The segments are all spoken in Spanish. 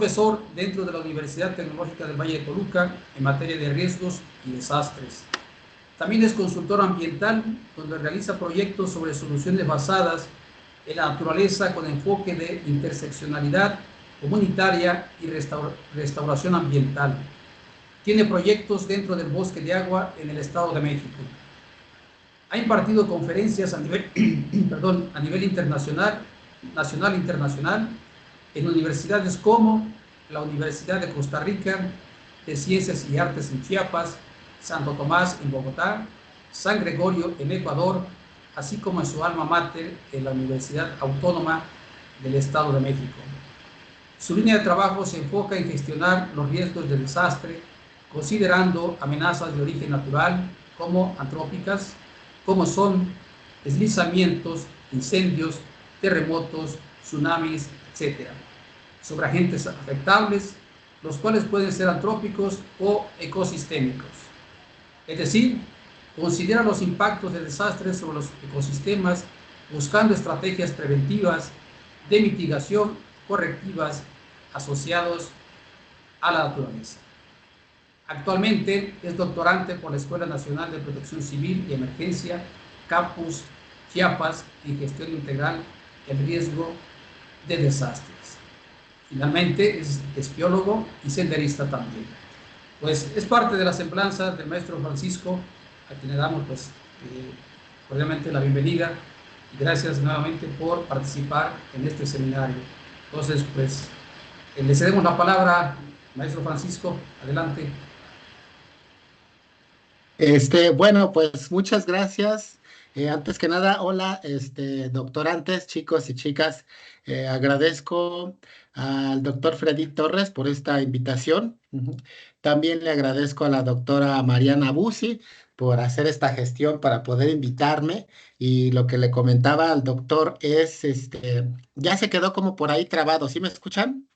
profesor dentro de la Universidad Tecnológica del Valle de Toluca en materia de riesgos y desastres. También es consultor ambiental, donde realiza proyectos sobre soluciones basadas en la naturaleza con enfoque de interseccionalidad comunitaria y restauración ambiental. Tiene proyectos dentro del bosque de agua en el Estado de México. Ha impartido conferencias a nivel, a nivel internacional, nacional e internacional, en universidades como la Universidad de Costa Rica, de Ciencias y Artes en Chiapas, Santo Tomás en Bogotá, San Gregorio en Ecuador, así como en su alma mater en la Universidad Autónoma del Estado de México. Su línea de trabajo se enfoca en gestionar los riesgos de desastre, considerando amenazas de origen natural como antrópicas, como son deslizamientos, incendios, terremotos, tsunamis, etc., sobre agentes afectables, los cuales pueden ser antrópicos o ecosistémicos. Es decir, considera los impactos de desastres sobre los ecosistemas, buscando estrategias preventivas de mitigación correctivas asociados a la naturaleza. Actualmente es doctorante por la Escuela Nacional de Protección Civil y Emergencia, Campus Chiapas, en Gestión Integral del Riesgo de Desastres. Finalmente es biólogo y senderista también. Pues es parte de la semblanza del maestro Francisco, a quien le damos pues cordialmente la bienvenida y gracias nuevamente por participar en este seminario. Entonces, pues le cedemos la palabra, maestro Francisco, adelante. Bueno, pues muchas gracias. Antes que nada, hola, doctorantes, chicos y chicas. Agradezco al doctor Freddy Torres por esta invitación. Ujú. También le agradezco a la doctora Mariana Busi por hacer esta gestión para poder invitarme. Y lo que le comentaba al doctor es, ya se quedó como por ahí trabado. ¿Sí me escuchan?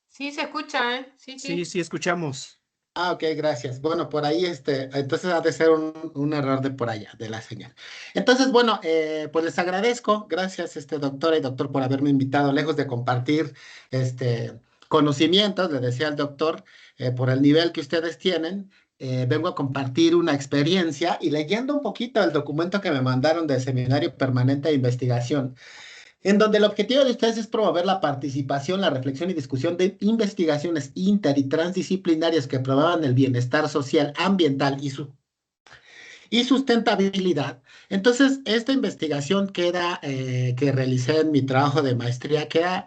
Sí, se escucha, ¿eh? Sí, sí. Sí, sí, escuchamos. Ah, ok, gracias. Bueno, por ahí, entonces ha de ser un error de por allá, de la señal. Entonces, bueno, pues les agradezco, gracias, doctora y doctor, por haberme invitado, lejos de compartir, conocimientos, le decía al doctor, por el nivel que ustedes tienen, vengo a compartir una experiencia y leyendo un poquito el documento que me mandaron del Seminario Permanente de Investigación, en donde el objetivo de ustedes es promover la participación, la reflexión y discusión de investigaciones inter y transdisciplinarias que promuevan el bienestar social, ambiental y sustentabilidad. Entonces, esta investigación que realicé en mi trabajo de maestría queda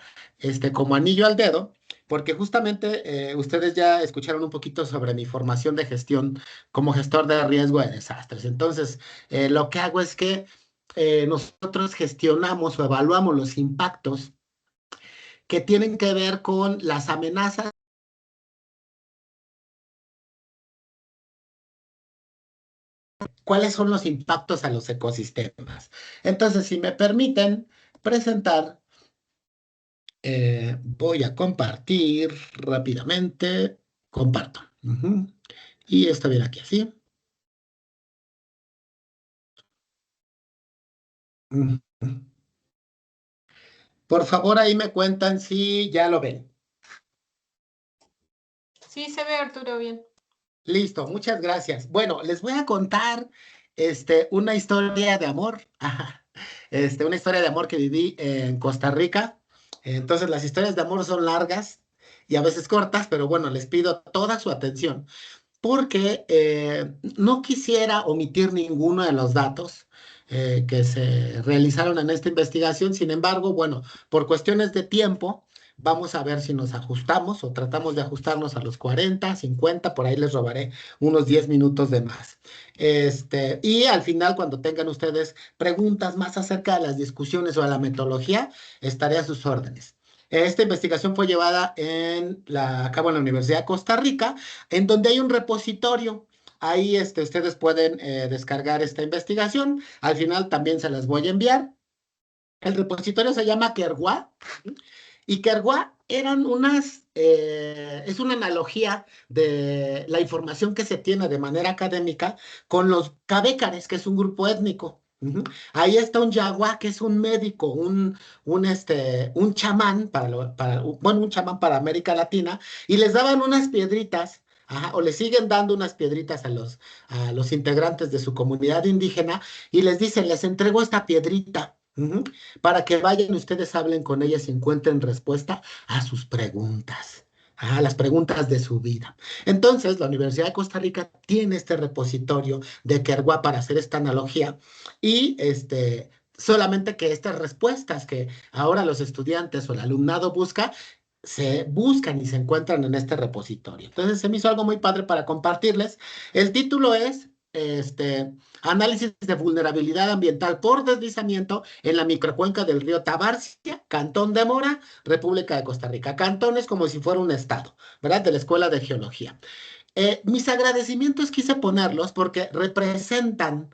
como anillo al dedo, porque justamente ustedes ya escucharon un poquito sobre mi formación de gestión como gestor de riesgo de desastres. Entonces, lo que hago es que nosotros gestionamos o evaluamos los impactos que tienen que ver con las amenazas. ¿Cuáles son los impactos a los ecosistemas? Entonces, si me permiten presentar, voy a compartir rápidamente. Comparto. Ujú. Y esto viene aquí así. Ujú. Por favor, ahí me cuentan si ya lo ven. Sí, se ve, Arturo, bien. Listo, muchas gracias. Bueno, les voy a contar una historia de amor. Ajá. Una historia de amor que viví en Costa Rica. Entonces, las historias de amor son largas y a veces cortas, pero bueno, les pido toda su atención porque no quisiera omitir ninguno de los datos que se realizaron en esta investigación. Sin embargo, bueno, por cuestiones de tiempo, vamos a ver si nos ajustamos o tratamos de ajustarnos a los 40, 50, por ahí les robaré unos 10 minutos de más. Y al final, cuando tengan ustedes preguntas más acerca de las discusiones o de la metodología, estaré a sus órdenes. Esta investigación fue llevada a cabo en la Universidad de Costa Rica, en donde hay un repositorio. Ahí ustedes pueden descargar esta investigación. Al final también se las voy a enviar. El repositorio se llama Kerwa. Y Kerwa es una analogía de la información que se tiene de manera académica con los cabécares, que es un grupo étnico. Ujú. Ahí está un yaguá, que es un médico, un chamán bueno, un chamán para América Latina, y les daban unas piedritas, ajá, o le siguen dando unas piedritas a los integrantes de su comunidad indígena, y les dicen, les entrego esta piedrita, ujú, para que vayan y ustedes hablen con ellas y encuentren respuesta a sus preguntas. A las preguntas de su vida. Entonces, la Universidad de Costa Rica tiene este repositorio de Kerguá para hacer esta analogía y solamente que estas respuestas que ahora los estudiantes o el alumnado busca, se buscan y se encuentran en este repositorio. Entonces se me hizo algo muy padre para compartirles. El título es Análisis de vulnerabilidad ambiental por deslizamiento en la microcuenca del río Tabarcia, Cantón de Mora, República de Costa Rica. Cantón es como si fuera un estado, ¿verdad? De la Escuela de Geología. Mis agradecimientos quise ponerlos porque representan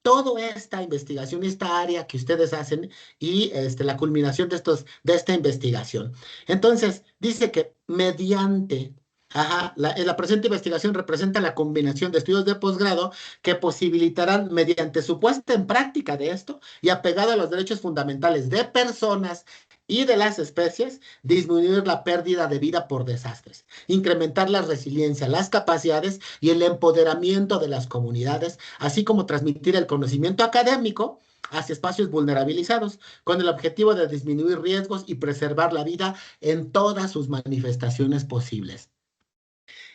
toda esta investigación, esta área que ustedes hacen y la culminación de esta investigación. Entonces, dice que mediante, la presente investigación representa la combinación de estudios de posgrado que posibilitarán, mediante su puesta en práctica de esto y apegado a los derechos fundamentales de personas y de las especies, disminuir la pérdida de vida por desastres, incrementar la resiliencia, las capacidades y el empoderamiento de las comunidades, así como transmitir el conocimiento académico hacia espacios vulnerabilizados, con el objetivo de disminuir riesgos y preservar la vida en todas sus manifestaciones posibles.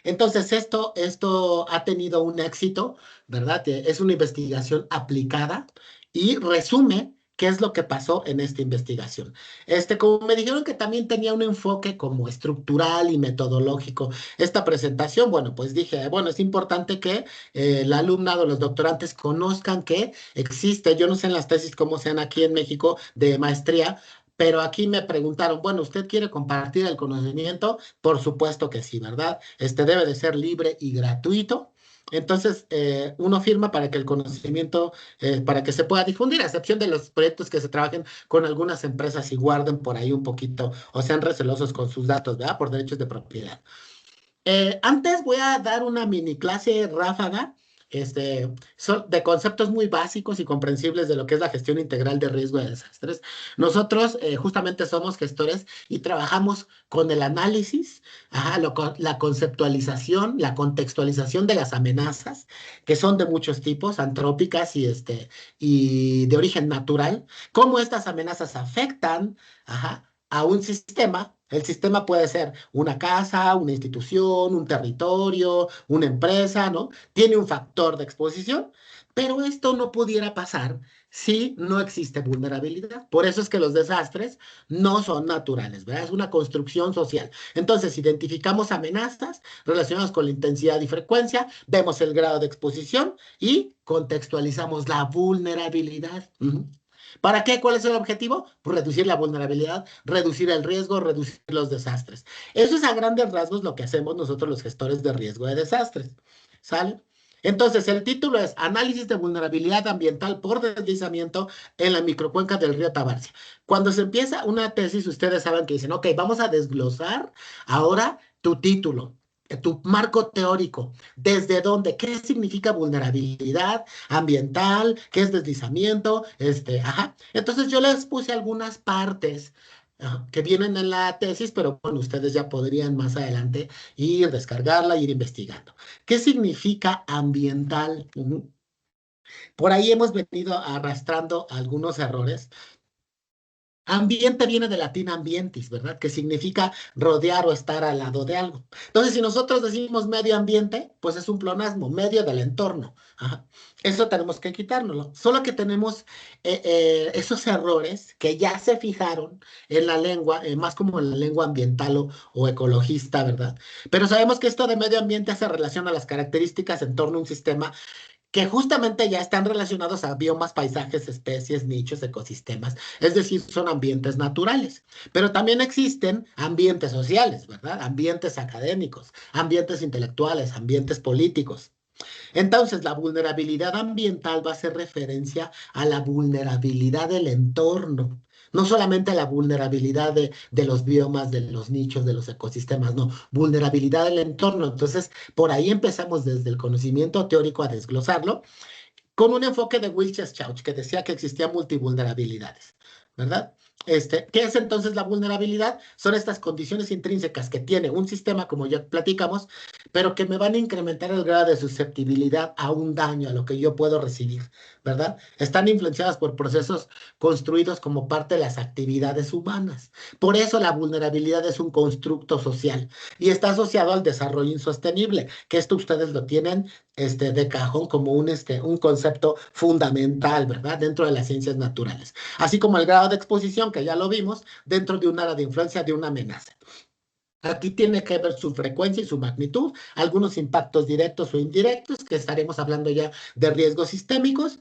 Entonces, esto ha tenido un éxito, ¿verdad? Es una investigación aplicada y resume qué es lo que pasó en esta investigación. Como me dijeron que también tenía un enfoque como estructural y metodológico esta presentación, bueno, pues dije, bueno, es importante que el alumnado, los doctorantes conozcan que existe, yo no sé en las tesis cómo sean aquí en México de maestría, pero aquí me preguntaron, bueno, ¿usted quiere compartir el conocimiento? Por supuesto que sí, ¿verdad? Este debe de ser libre y gratuito. Entonces, uno firma para que el conocimiento, para que se pueda difundir, a excepción de los proyectos que se trabajen con algunas empresas y guarden por ahí un poquito o sean recelosos con sus datos, ¿verdad? Por derechos de propiedad. Antes voy a dar una mini clase ráfaga de conceptos muy básicos y comprensibles de lo que es la gestión integral de riesgo de desastres. Nosotros justamente somos gestores y trabajamos con el análisis, la conceptualización, la contextualización de las amenazas, que son de muchos tipos, antrópicas y de origen natural, cómo estas amenazas afectan, a un sistema. El sistema puede ser una casa, una institución, un territorio, una empresa, ¿no? Tiene un factor de exposición, pero esto no pudiera pasar si no existe vulnerabilidad. Por eso es que los desastres no son naturales, ¿verdad? Es una construcción social. Entonces, identificamos amenazas relacionadas con la intensidad y frecuencia, vemos el grado de exposición y contextualizamos la vulnerabilidad. ¿Para qué? ¿Cuál es el objetivo? Pues reducir la vulnerabilidad, reducir el riesgo, reducir los desastres. Eso es a grandes rasgos lo que hacemos nosotros los gestores de riesgo de desastres. ¿Sale? Entonces, el título es Análisis de vulnerabilidad ambiental por deslizamiento en la microcuenca del río Tabarcia. Cuando se empieza una tesis, ustedes saben que dicen, ok, vamos a desglosar ahora tu título, tu marco teórico. ¿Desde dónde? ¿Qué significa vulnerabilidad ambiental? ¿Qué es deslizamiento? Entonces yo les puse algunas partes que vienen en la tesis, pero bueno, ustedes ya podrían más adelante ir, descargarla, ir investigando. ¿Qué significa ambiental? Por ahí hemos venido arrastrando algunos errores. Ambiente viene del latín ambientis, ¿verdad? Que significa rodear o estar al lado de algo. Entonces, si nosotros decimos medio ambiente, pues es un pleonasmo, medio del entorno. Eso tenemos que quitárnoslo. Solo que tenemos esos errores que ya se fijaron en la lengua, más como en la lengua ambiental o ecologista, ¿verdad? Pero sabemos que esto de medio ambiente hace relación a las características en torno a un sistema que justamente ya están relacionados a biomas, paisajes, especies, nichos, ecosistemas, es decir, son ambientes naturales. Pero también existen ambientes sociales, ¿verdad? Ambientes académicos, ambientes intelectuales, ambientes políticos. Entonces, la vulnerabilidad ambiental va a hacer referencia a la vulnerabilidad del entorno, no solamente a la vulnerabilidad de los biomas, de los nichos, de los ecosistemas, no, vulnerabilidad del entorno. Entonces, por ahí empezamos desde el conocimiento teórico a desglosarlo. con un enfoque de Wilczek-Chauch, que decía que existían multivulnerabilidades, ¿verdad? ¿Qué es entonces la vulnerabilidad? Son estas condiciones intrínsecas que tiene un sistema, como ya platicamos, pero que me van a incrementar el grado de susceptibilidad a un daño, a lo que yo puedo recibir, ¿verdad? Están influenciadas por procesos construidos como parte de las actividades humanas. Por eso la vulnerabilidad es un constructo social y está asociado al desarrollo insostenible, que esto ustedes lo tienen de cajón como un concepto fundamental, ¿verdad? Dentro de las ciencias naturales. Así como el grado de exposición, que ya lo vimos, dentro de un área de influencia de una amenaza. Aquí tiene que ver su frecuencia y su magnitud, algunos impactos directos o indirectos, que estaremos hablando ya de riesgos sistémicos,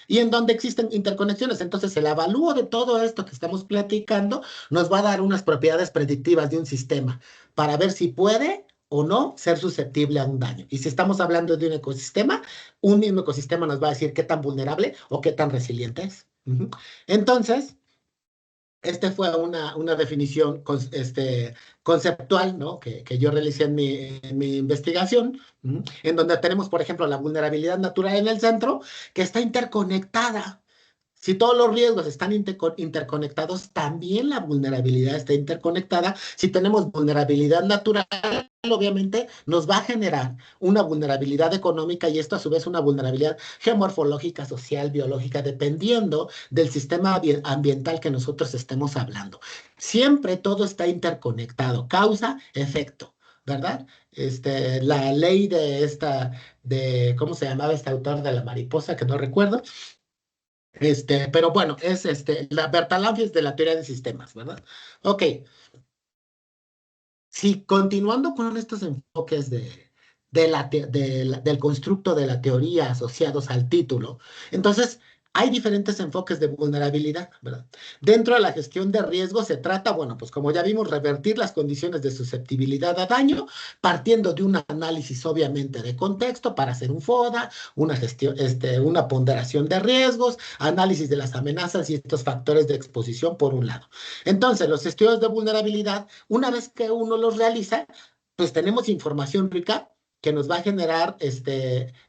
y en donde existen interconexiones. Entonces, el avalúo de todo esto que estamos platicando nos va a dar unas propiedades predictivas de un sistema para ver si puede o no ser susceptible a un daño. Y si estamos hablando de un mismo ecosistema nos va a decir qué tan vulnerable o qué tan resiliente es. Entonces, fue una definición conceptual, ¿no? que yo realicé en mi investigación, en donde tenemos, por ejemplo, la vulnerabilidad natural en el centro, que está interconectada. Si todos los riesgos están interconectados, también la vulnerabilidad está interconectada. Si tenemos vulnerabilidad natural, obviamente nos va a generar una vulnerabilidad económica y esto a su vez una vulnerabilidad geomorfológica, social, biológica, dependiendo del sistema ambiental que nosotros estemos hablando. Siempre todo está interconectado, causa, efecto, ¿verdad? La ley ¿cómo se llamaba este autor de la mariposa? Que no recuerdo. Pero bueno, es la Bertalanffy es de la teoría de sistemas, ¿verdad? Ok. Sí, continuando con estos enfoques del constructo de la teoría asociados al título, entonces hay diferentes enfoques de vulnerabilidad, ¿verdad? Dentro de la gestión de riesgo se trata, bueno, pues como ya vimos, revertir las condiciones de susceptibilidad a daño, partiendo de un análisis obviamente de contexto para hacer un FODA, una gestión, una ponderación de riesgos, análisis de las amenazas y estos factores de exposición por un lado. Entonces, los estudios de vulnerabilidad, una vez que uno los realiza, pues tenemos información rica que nos va a generar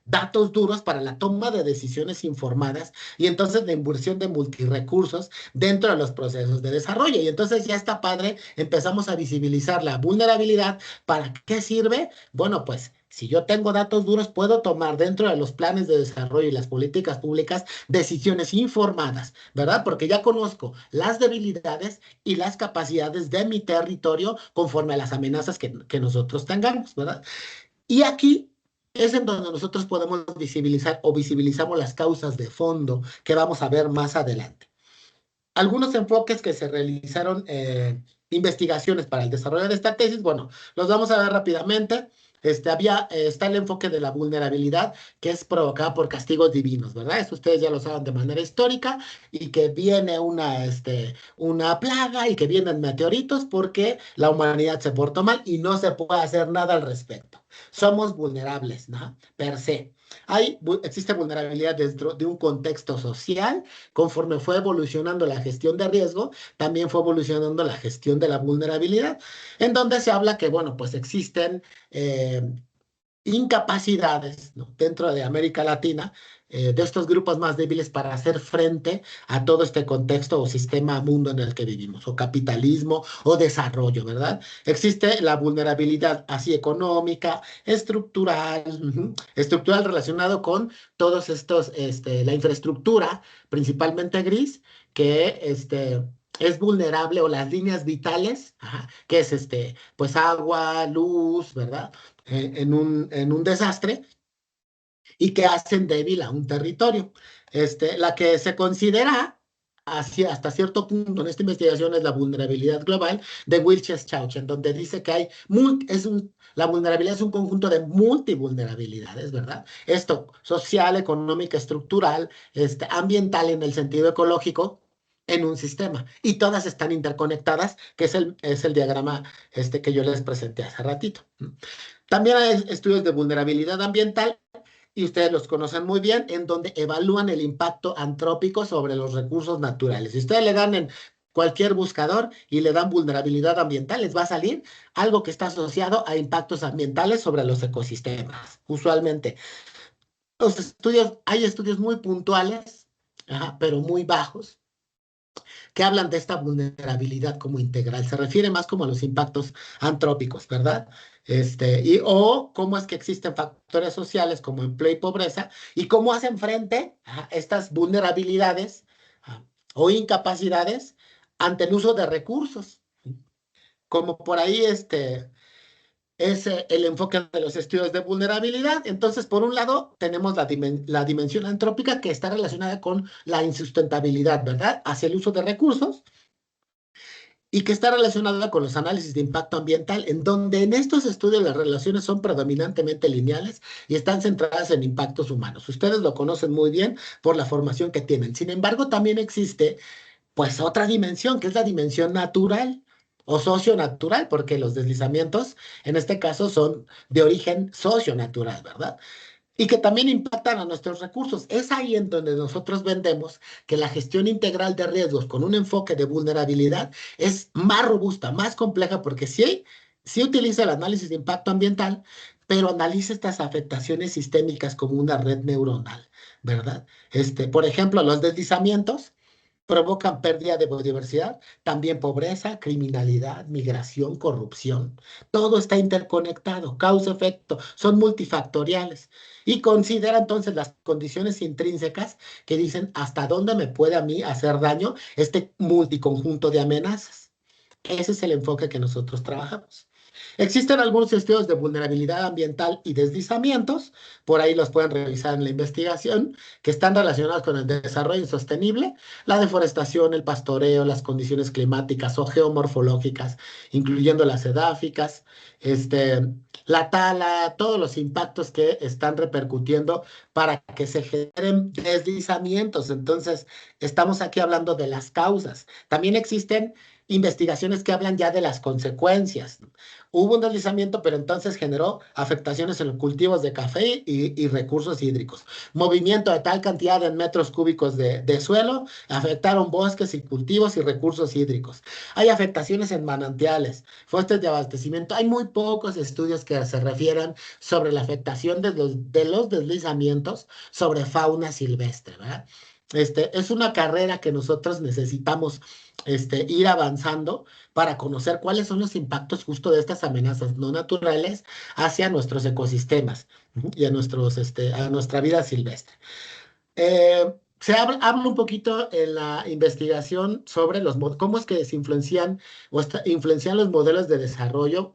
datos duros para la toma de decisiones informadas y entonces la inversión de multirrecursos dentro de los procesos de desarrollo. Y entonces ya está padre, empezamos a visibilizar la vulnerabilidad. ¿Para qué sirve? Bueno, pues si yo tengo datos duros, puedo tomar dentro de los planes de desarrollo y las políticas públicas decisiones informadas, ¿verdad? Porque ya conozco las debilidades y las capacidades de mi territorio conforme a las amenazas que nosotros tengamos, ¿verdad? Y aquí es en donde nosotros podemos visibilizar o visibilizamos las causas de fondo que vamos a ver más adelante. Algunos enfoques que se realizaron, investigaciones para el desarrollo de esta tesis, bueno, los vamos a ver rápidamente. Está el enfoque de la vulnerabilidad que es provocada por castigos divinos, ¿verdad? Eso ustedes ya lo saben de manera histórica y que viene una plaga y que vienen meteoritos porque la humanidad se portó mal y no se puede hacer nada al respecto. Somos vulnerables, ¿no? Per se. Existe vulnerabilidad dentro de un contexto social. Conforme fue evolucionando la gestión de riesgo, también fue evolucionando la gestión de la vulnerabilidad, en donde se habla que, bueno, pues existen incapacidades, ¿no? Dentro de América Latina, de estos grupos más débiles para hacer frente a todo este contexto o sistema mundo en el que vivimos, o capitalismo o desarrollo, ¿verdad? Existe la vulnerabilidad así económica, estructural, estructural relacionado con todos estos, la infraestructura, principalmente gris, que es vulnerable, o las líneas vitales, que es pues agua, luz, ¿verdad? En un desastre y que hacen débil a un territorio. La que se considera hasta cierto punto en esta investigación es la vulnerabilidad global de Wilczek-Chauch, en donde dice que la vulnerabilidad es un conjunto de multivulnerabilidades, ¿verdad? Esto, social, económica, estructural, ambiental en el sentido ecológico, en un sistema. Y todas están interconectadas, que es el diagrama que yo les presenté hace ratito. También hay estudios de vulnerabilidad ambiental, y ustedes los conocen muy bien, en donde evalúan el impacto antrópico sobre los recursos naturales. Si ustedes le dan en cualquier buscador y le dan vulnerabilidad ambiental, les va a salir algo que está asociado a impactos ambientales sobre los ecosistemas, usualmente. Los estudios, hay estudios muy puntuales, pero muy bajos, que hablan de esta vulnerabilidad como integral. Se refiere más como a los impactos antrópicos, ¿verdad? O cómo es que existen factores sociales como empleo y pobreza y cómo hacen frente a estas vulnerabilidades o incapacidades ante el uso de recursos. Como por ahí es el enfoque de los estudios de vulnerabilidad. Entonces, por un lado, tenemos la dimensión antrópica que está relacionada con la insustentabilidad, ¿verdad? Hacia el uso de recursos y que está relacionada con los análisis de impacto ambiental, en donde en estos estudios las relaciones son predominantemente lineales y están centradas en impactos humanos. Ustedes lo conocen muy bien por la formación que tienen. Sin embargo, también existe pues otra dimensión, que es la dimensión natural o socionatural, porque los deslizamientos en este caso son de origen socionatural, ¿verdad? Y que también impactan a nuestros recursos. Es ahí en donde nosotros vendemos que la gestión integral de riesgos con un enfoque de vulnerabilidad es más robusta, más compleja, porque sí utiliza el análisis de impacto ambiental, pero analiza estas afectaciones sistémicas como una red neuronal, ¿verdad? Por ejemplo, los deslizamientos provocan pérdida de biodiversidad, también pobreza, criminalidad, migración, corrupción. Todo está interconectado, causa-efecto, son multifactoriales. Y considera entonces las condiciones intrínsecas que dicen hasta dónde me puede a mí hacer daño este multiconjunto de amenazas. Ese es el enfoque que nosotros trabajamos. Existen algunos estudios de vulnerabilidad ambiental y deslizamientos, por ahí los pueden revisar en la investigación, que están relacionados con el desarrollo insostenible, la deforestación, el pastoreo, las condiciones climáticas o geomorfológicas, incluyendo las edáficas, la tala, todos los impactos que están repercutiendo para que se generen deslizamientos. Entonces, estamos aquí hablando de las causas. También existen investigaciones que hablan ya de las consecuencias. Hubo un deslizamiento, pero entonces generó afectaciones en los cultivos de café y recursos hídricos. Movimiento de tal cantidad de metros cúbicos de suelo, afectaron bosques y cultivos y recursos hídricos. Hay afectaciones en manantiales, fuentes de abastecimiento. Hay muy pocos estudios que se refieran sobre la afectación de los deslizamientos sobre fauna silvestre, ¿verdad? Es una carrera que nosotros necesitamos ir avanzando para conocer cuáles son los impactos justo de estas amenazas no naturales hacia nuestros ecosistemas y a nuestra vida silvestre. Habla un poquito en la investigación sobre cómo es que se influencian influencian los modelos de desarrollo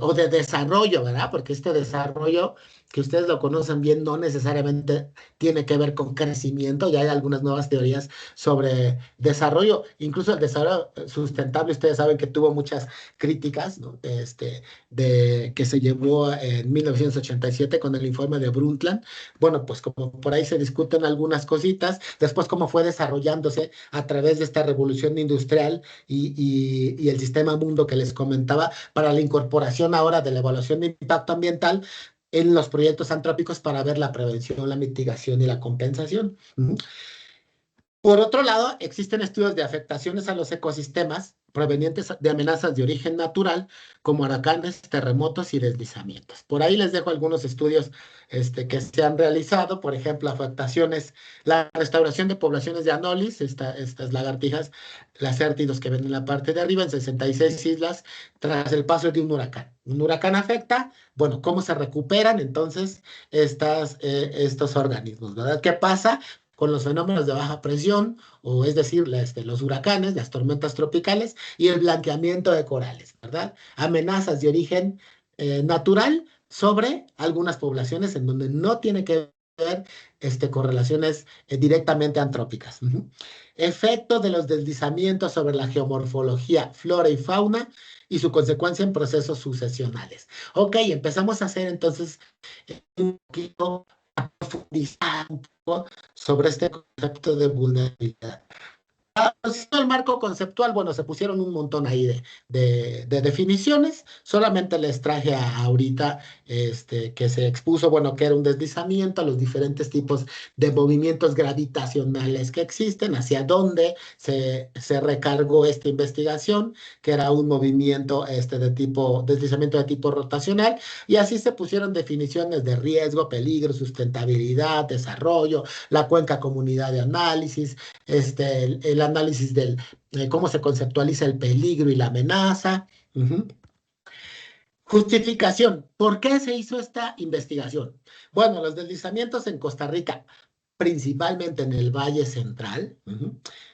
o de desarrollo, ¿verdad? Porque este desarrollo, que ustedes lo conocen bien, no necesariamente tiene que ver con crecimiento. Ya hay algunas nuevas teorías sobre desarrollo, incluso el desarrollo sustentable. Ustedes saben que tuvo muchas críticas, ¿no? Que se llevó en 1987 con el informe de Brundtland. Bueno, pues como por ahí se discuten algunas cositas, después cómo fue desarrollándose a través de esta revolución industrial y el sistema mundo que les comentaba para la incorporación ahora de la evaluación de impacto ambiental en los proyectos antrópicos para ver la prevención, la mitigación y la compensación. Por otro lado, existen estudios de afectaciones a los ecosistemas provenientes de amenazas de origen natural, como huracanes, terremotos y deslizamientos. Por ahí les dejo algunos estudios que se han realizado, por ejemplo, afectaciones, la restauración de poblaciones de anolis, estas lagartijas, lacértidos que ven en la parte de arriba, en 66 islas, tras el paso de un huracán. Un huracán afecta, bueno, ¿cómo se recuperan entonces estos organismos, ¿verdad? ¿Qué pasa con los fenómenos de baja presión, o es decir, los huracanes, las tormentas tropicales y el blanqueamiento de corales, ¿verdad? Amenazas de origen natural sobre algunas poblaciones en donde no tiene que ver correlaciones directamente antrópicas. Efecto de los deslizamientos sobre la geomorfología, flora y fauna y su consecuencia en procesos sucesionales. Ok, empezamos a hacer entonces un poquito profundizar un poco sobre este concepto de vulnerabilidad. Conociendo el marco conceptual, bueno, se pusieron un montón ahí de definiciones. Solamente les traje ahorita que se expuso, bueno, que era un deslizamiento, los diferentes tipos de movimientos gravitacionales que existen, hacia dónde se recargó esta investigación, que era un movimiento de tipo, deslizamiento de tipo rotacional, y así se pusieron definiciones de riesgo, peligro, sustentabilidad, desarrollo, la cuenca comunidad de análisis, el análisis de cómo se conceptualiza el peligro y la amenaza. Justificación. ¿Por qué se hizo esta investigación? Bueno, los deslizamientos en Costa Rica, principalmente en el Valle Central,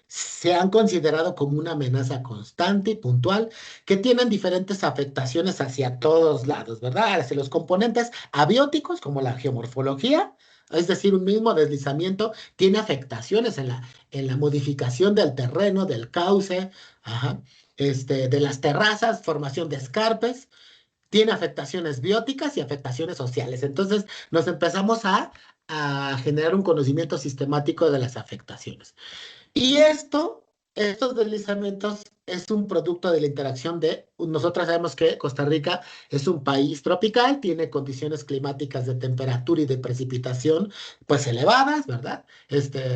se han considerado como una amenaza constante y puntual que tienen diferentes afectaciones hacia todos lados, ¿verdad? Hacia los componentes abióticos, como la geomorfología, es decir, un mismo deslizamiento tiene afectaciones en la modificación del terreno, del cauce, de las terrazas, formación de escarpes, tiene afectaciones bióticas y afectaciones sociales. Entonces, nos empezamos a generar un conocimiento sistemático de las afectaciones. Y estos deslizamientos es un producto de la interacción nosotros sabemos que Costa Rica es un país tropical, tiene condiciones climáticas de temperatura y de precipitación pues elevadas, ¿verdad?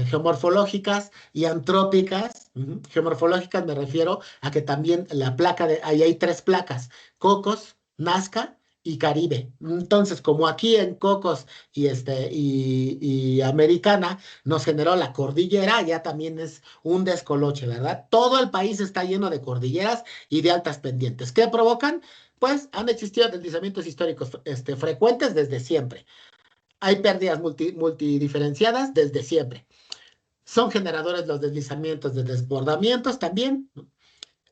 Geomorfológicas y antrópicas. Geomorfológicas me refiero a que también ahí hay 3 placas, Cocos, Nazca y Caribe. Entonces, como aquí en Cocos y Americana nos generó la cordillera, ya también es un descoloche, ¿verdad? Todo el país está lleno de cordilleras y de altas pendientes. ¿Qué provocan? Pues han existido deslizamientos históricos frecuentes desde siempre. Hay pérdidas multidiferenciadas desde siempre. Son generadores los deslizamientos de desbordamientos también, ¿no?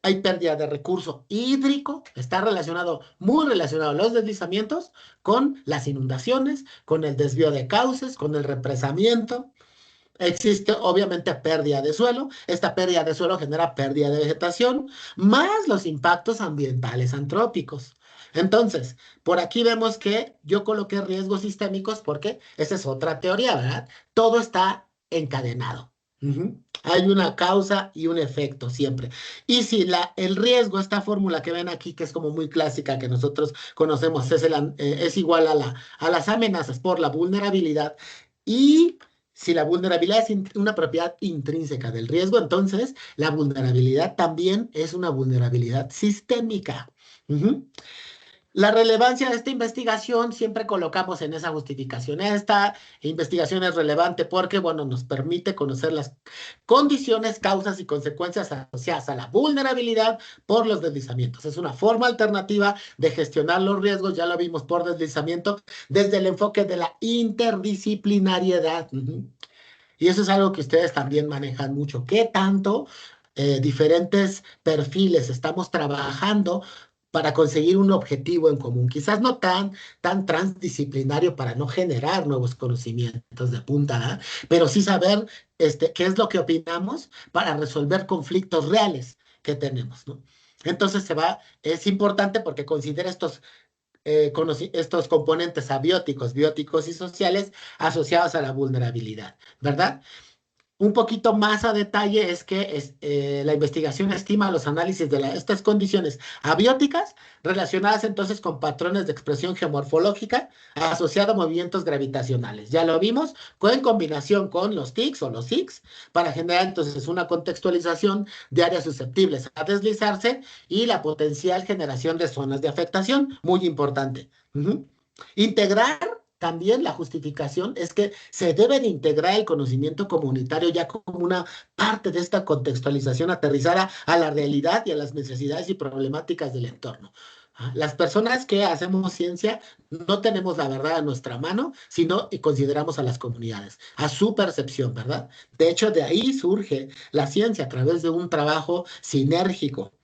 Hay pérdida de recurso hídrico, está muy relacionado los deslizamientos con las inundaciones, con el desvío de cauces, con el represamiento. Existe obviamente pérdida de suelo. Esta pérdida de suelo genera pérdida de vegetación, más los impactos ambientales antrópicos. Entonces, por aquí vemos que yo coloqué riesgos sistémicos porque esa es otra teoría, ¿verdad? Todo está encadenado. Hay una causa y un efecto siempre. Y si el riesgo, esta fórmula que ven aquí, que es como muy clásica, que nosotros conocemos, es igual a las amenazas por la vulnerabilidad. Y si la vulnerabilidad es una propiedad intrínseca del riesgo, entonces la vulnerabilidad también es una vulnerabilidad sistémica. La relevancia de esta investigación siempre colocamos en esa justificación. Esta investigación es relevante porque, bueno, nos permite conocer las condiciones, causas y consecuencias asociadas a la vulnerabilidad por los deslizamientos. Es una forma alternativa de gestionar los riesgos, ya lo vimos por deslizamiento, desde el enfoque de la interdisciplinariedad. Y eso es algo que ustedes también manejan mucho. ¿Qué tanto diferentes perfiles estamos trabajando para conseguir un objetivo en común? Quizás no tan transdisciplinario para no generar nuevos conocimientos de punta, pero sí saber qué es lo que opinamos para resolver conflictos reales que tenemos, ¿no? Entonces es importante porque considera estos componentes abióticos, bióticos y sociales asociados a la vulnerabilidad, ¿verdad? Un poquito más a detalle es que la investigación estima los análisis de estas condiciones abióticas relacionadas entonces con patrones de expresión geomorfológica asociados a movimientos gravitacionales. Ya lo vimos, en combinación con los TICs o los SICs para generar entonces una contextualización de áreas susceptibles a deslizarse y la potencial generación de zonas de afectación, muy importante. Integrar también la justificación es que se debe de integrar el conocimiento comunitario ya como una parte de esta contextualización aterrizada a la realidad y a las necesidades y problemáticas del entorno. Las personas que hacemos ciencia no tenemos la verdad a nuestra mano, sino y consideramos a las comunidades, a su percepción, ¿verdad? De hecho, de ahí surge la ciencia a través de un trabajo sinérgico.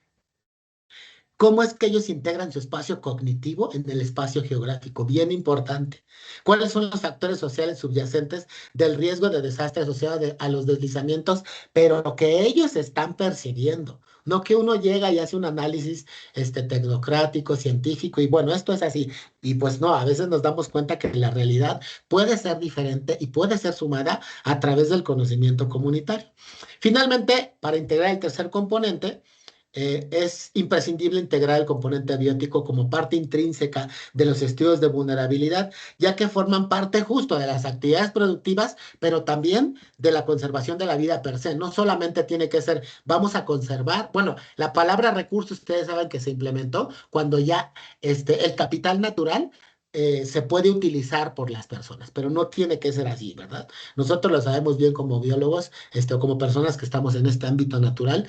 ¿Cómo es que ellos integran su espacio cognitivo en el espacio geográfico? Bien importante. ¿Cuáles son los factores sociales subyacentes del riesgo de desastre asociado a los deslizamientos, pero que ellos están percibiendo? No que uno llega y hace un análisis tecnocrático, científico, y bueno, esto es así. Y pues no, a veces nos damos cuenta que la realidad puede ser diferente y puede ser sumada a través del conocimiento comunitario. Finalmente, para integrar el tercer componente, es imprescindible integrar el componente abiótico como parte intrínseca de los estudios de vulnerabilidad, ya que forman parte justo de las actividades productivas, pero también de la conservación de la vida per se. No solamente tiene que ser, vamos a conservar, bueno, la palabra recurso, ustedes saben que se implementó cuando ya el capital natural se puede utilizar por las personas, pero no tiene que ser así, ¿verdad? Nosotros lo sabemos bien como biólogos, o como personas que estamos en este ámbito natural,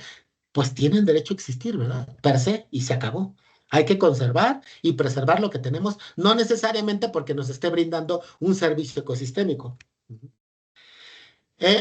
pues tienen derecho a existir, ¿verdad? Per se, y se acabó. Hay que conservar y preservar lo que tenemos, no necesariamente porque nos esté brindando un servicio ecosistémico.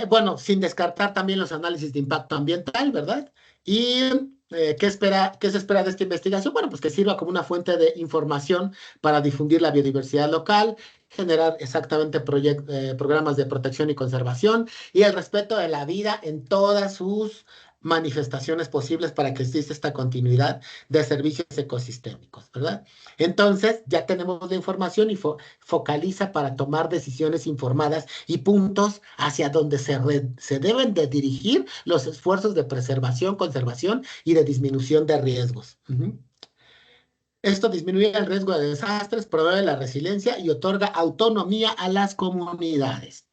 Bueno, sin descartar también los análisis de impacto ambiental, ¿verdad? Y ¿qué se espera de esta investigación? Bueno, pues que sirva como una fuente de información para difundir la biodiversidad local, generar exactamente programas de protección y conservación y el respeto de la vida en todas sus manifestaciones posibles para que exista esta continuidad de servicios ecosistémicos, ¿verdad? Entonces, ya tenemos la información y focaliza para tomar decisiones informadas y puntos hacia donde se deben de dirigir los esfuerzos de preservación, conservación y de disminución de riesgos. Esto disminuye el riesgo de desastres, promueve la resiliencia y otorga autonomía a las comunidades.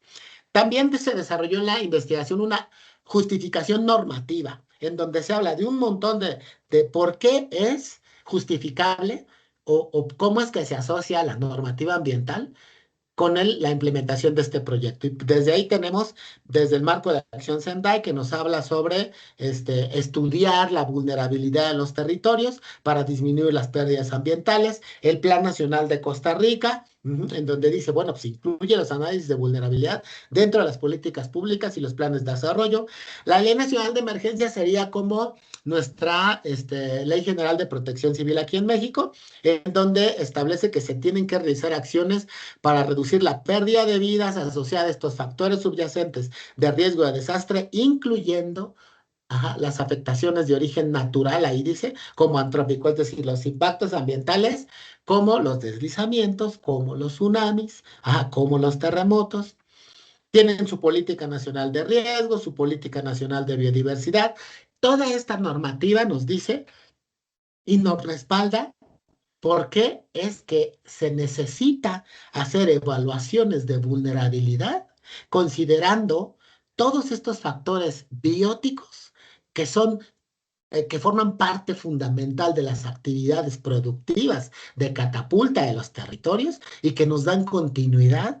También se desarrolló en la investigación una justificación normativa, en donde se habla de un montón de por qué es justificable o cómo es que se asocia la normativa ambiental con la implementación de este proyecto. Y desde ahí tenemos, desde el marco de acción Sendai, que nos habla sobre estudiar la vulnerabilidad en los territorios para disminuir las pérdidas ambientales, el Plan Nacional de Costa Rica, en donde dice, bueno, pues incluye los análisis de vulnerabilidad dentro de las políticas públicas y los planes de desarrollo. La Ley Nacional de Emergencia sería como nuestra Ley General de Protección Civil aquí en México, en donde establece que se tienen que realizar acciones para reducir la pérdida de vidas asociada a estos factores subyacentes de riesgo de desastre, incluyendo las afectaciones de origen natural, ahí dice, como antrópico, es decir, los impactos ambientales, como los deslizamientos, como los tsunamis, como los terremotos. Tienen su política nacional de riesgo, su política nacional de biodiversidad. Toda esta normativa nos dice y nos respalda por qué es que se necesita hacer evaluaciones de vulnerabilidad considerando todos estos factores bióticos que son que forman parte fundamental de las actividades productivas de catapulta de los territorios y que nos dan continuidad,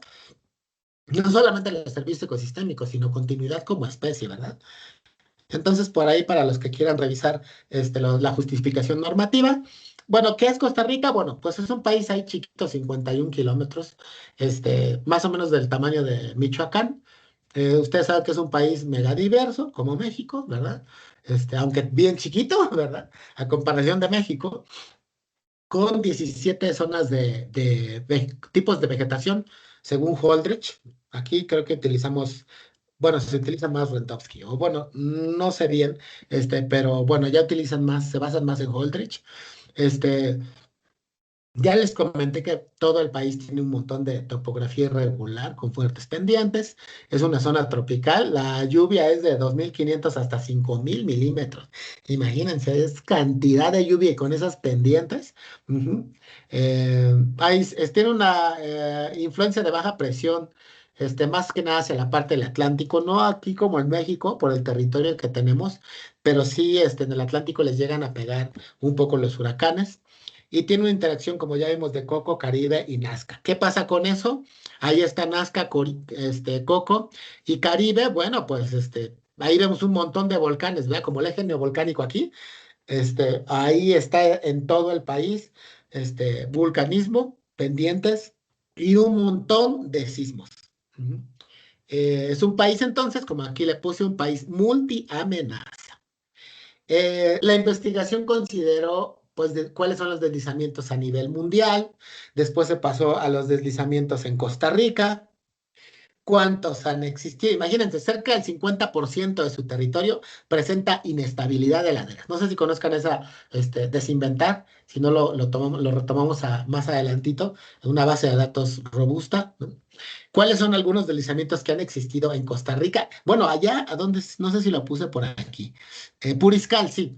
no solamente a los servicios ecosistémicos, sino continuidad como especie, ¿verdad? Entonces, por ahí, para los que quieran revisar la justificación normativa. Bueno, ¿qué es Costa Rica? Bueno, pues es un país ahí chiquito, 51 kilómetros, más o menos del tamaño de Michoacán. Ustedes saben que es un país megadiverso, como México, ¿verdad? Aunque bien chiquito, ¿verdad? A comparación de México, con 17 zonas de tipos de vegetación, según Holdridge. Aquí creo que utilizamos, bueno, se utiliza más Rentowski, o bueno, no sé bien, pero bueno, ya utilizan más, se basan más en Holdridge. Este, ya les comenté que todo el país tiene un montón de topografía irregular con fuertes pendientes. Es una zona tropical. La lluvia es de 2.500 hasta 5.000 milímetros. Imagínense, es cantidad de lluvia y con esas pendientes. Ujú. Tiene una influencia de baja presión, más que nada hacia la parte del Atlántico, no aquí como en México, por el territorio que tenemos, pero sí en el Atlántico les llegan a pegar un poco los huracanes y tiene una interacción, como ya vimos, de Coco, Caribe y Nazca. ¿Qué pasa con eso? Ahí está Nazca, Coco y Caribe. Bueno, pues ahí vemos un montón de volcanes, ¿verdad? Como el eje neovolcánico aquí. Ahí está en todo el país, vulcanismo, pendientes y un montón de sismos. Ujú. Es un país entonces, como aquí le puse, un país multiamenaza. La investigación consideró pues cuáles son los deslizamientos a nivel mundial, después se pasó a los deslizamientos en Costa Rica, cuántos han existido. Imagínense, cerca del 50% de su territorio presenta inestabilidad de laderas. No sé si conozcan esa desinventar, si no lo retomamos más adelantito, en una base de datos robusta, ¿no? ¿Cuáles son algunos deslizamientos que han existido en Costa Rica? Bueno, allá, ¿a dónde? No sé si lo puse por aquí. Puriscal, sí.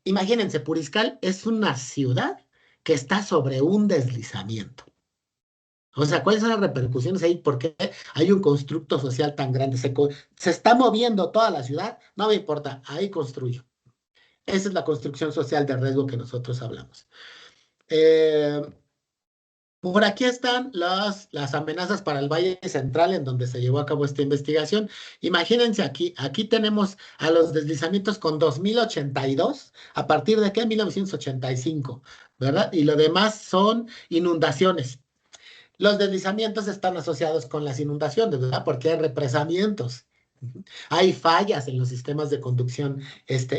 Imagínense, Puriscal es una ciudad que está sobre un deslizamiento. O sea, ¿cuáles son las repercusiones ahí? ¿Por qué hay un constructo social tan grande? Se está moviendo toda la ciudad, no me importa, ahí construyo. Esa es la construcción social de riesgo que nosotros hablamos. Por aquí están las amenazas para el Valle Central en donde se llevó a cabo esta investigación. Imagínense aquí tenemos a los deslizamientos con 2082, ¿a partir de qué? 1985, ¿verdad? Y lo demás son inundaciones. Los deslizamientos están asociados con las inundaciones, ¿verdad? Porque hay represamientos. Hay fallas en los sistemas de conducción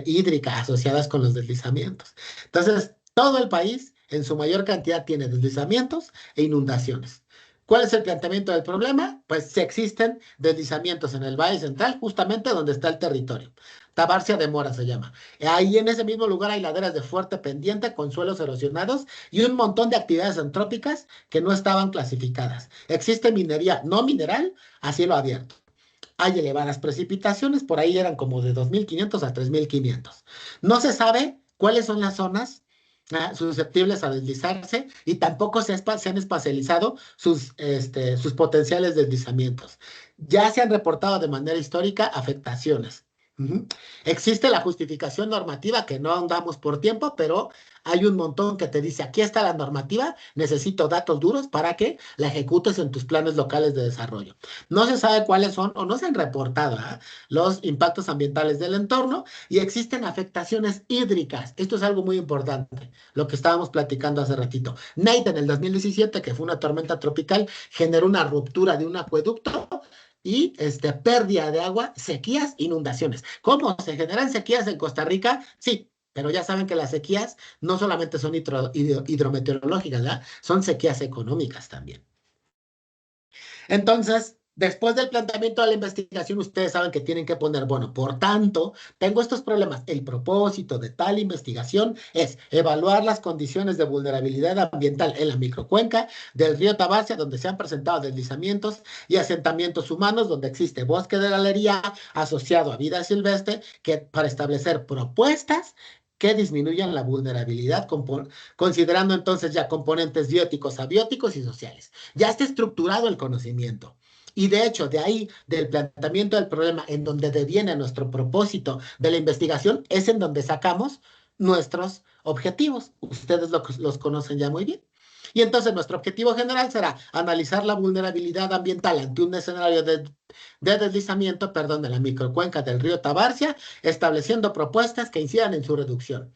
hídrica asociadas con los deslizamientos. Entonces, todo el país en su mayor cantidad tiene deslizamientos e inundaciones. ¿Cuál es el planteamiento del problema? Pues si existen deslizamientos en el Valle Central, justamente donde está el territorio. Tabarcia de Mora se llama. Ahí en ese mismo lugar hay laderas de fuerte pendiente con suelos erosionados y un montón de actividades antrópicas que no estaban clasificadas. Existe minería no mineral a cielo abierto. Hay elevadas precipitaciones, por ahí eran como de 2.500 a 3.500. No se sabe cuáles son las zonas susceptibles a deslizarse y tampoco se han espacializado sus potenciales deslizamientos. Ya se han reportado de manera histórica afectaciones. Existe la justificación normativa que no ahondamos por tiempo, pero hay un montón que te dice, aquí está la normativa, necesito datos duros para que la ejecutes en tus planes locales de desarrollo. No se sabe cuáles son o no se han reportado los impactos ambientales del entorno y existen afectaciones hídricas. Esto es algo muy importante, lo que estábamos platicando hace ratito. Nate en el 2017, que fue una tormenta tropical, generó una ruptura de un acueducto y pérdida de agua, sequías, inundaciones. ¿Cómo se generan sequías en Costa Rica? Sí, pero ya saben que las sequías no solamente son hidrometeorológicas, ¿verdad? Son sequías económicas también. Entonces, después del planteamiento de la investigación, ustedes saben que tienen que poner, bueno, por tanto, tengo estos problemas. El propósito de tal investigación es evaluar las condiciones de vulnerabilidad ambiental en la microcuenca del río Tabarcia, donde se han presentado deslizamientos y asentamientos humanos, donde existe bosque de galería asociado a vida silvestre, para establecer propuestas que disminuyan la vulnerabilidad, considerando entonces ya componentes bióticos, abióticos y sociales. Ya está estructurado el conocimiento. Y de hecho, de ahí, del planteamiento del problema, en donde deviene nuestro propósito de la investigación, es en donde sacamos nuestros objetivos. Ustedes los conocen ya muy bien. Y entonces nuestro objetivo general será analizar la vulnerabilidad ambiental ante un escenario de deslizamiento, de la microcuenca del río Tabarcia, estableciendo propuestas que incidan en su reducción.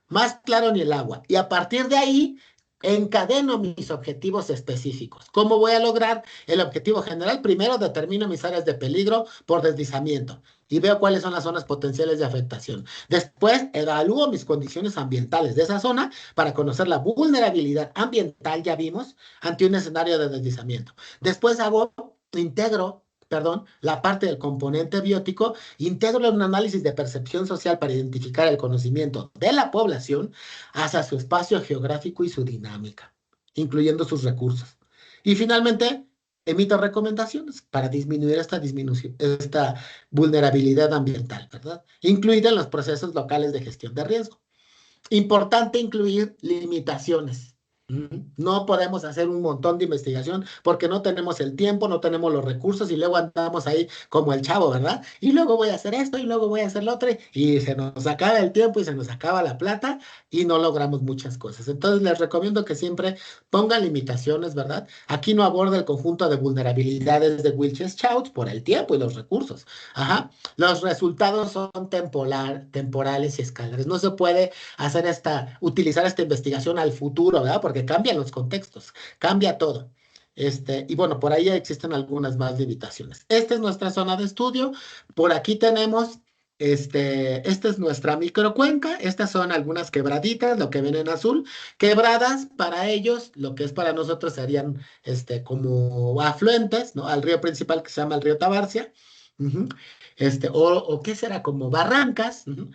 Más claro ni el agua. Y a partir de ahí, encadeno mis objetivos específicos. ¿Cómo voy a lograr el objetivo general? Primero determino mis áreas de peligro por deslizamiento y veo cuáles son las zonas potenciales de afectación. Después evalúo mis condiciones ambientales de esa zona para conocer la vulnerabilidad ambiental, ya vimos, ante un escenario de deslizamiento. Después integro la parte del componente biótico, integro en un análisis de percepción social para identificar el conocimiento de la población hacia su espacio geográfico y su dinámica, incluyendo sus recursos. Y finalmente, emito recomendaciones para disminuir esta vulnerabilidad ambiental, ¿verdad? Incluida en los procesos locales de gestión de riesgo. Importante incluir limitaciones. No podemos hacer un montón de investigación porque no tenemos el tiempo, no tenemos los recursos y luego andamos ahí como el chavo, ¿verdad? Y luego voy a hacer esto y luego voy a hacer lo otro y se nos acaba el tiempo y se nos acaba la plata y no logramos muchas cosas. Entonces les recomiendo que siempre pongan limitaciones, ¿verdad? Aquí no aborda el conjunto de vulnerabilidades de Wiltshire-Chautz por el tiempo y los recursos. Ajá. Los resultados son temporales y escalares. No se puede utilizar esta investigación al futuro, ¿verdad? Porque cambian los contextos, cambia todo. Y bueno, por ahí existen algunas más limitaciones. Esta es nuestra zona de estudio. Por aquí tenemos Esta es nuestra microcuenca. Estas son algunas quebraditas, lo que ven en azul. Quebradas para ellos, lo que es para nosotros serían como afluentes, ¿no? Al río principal que se llama el río Tabarcia. Ujú. O qué será, como barrancas. Ujú.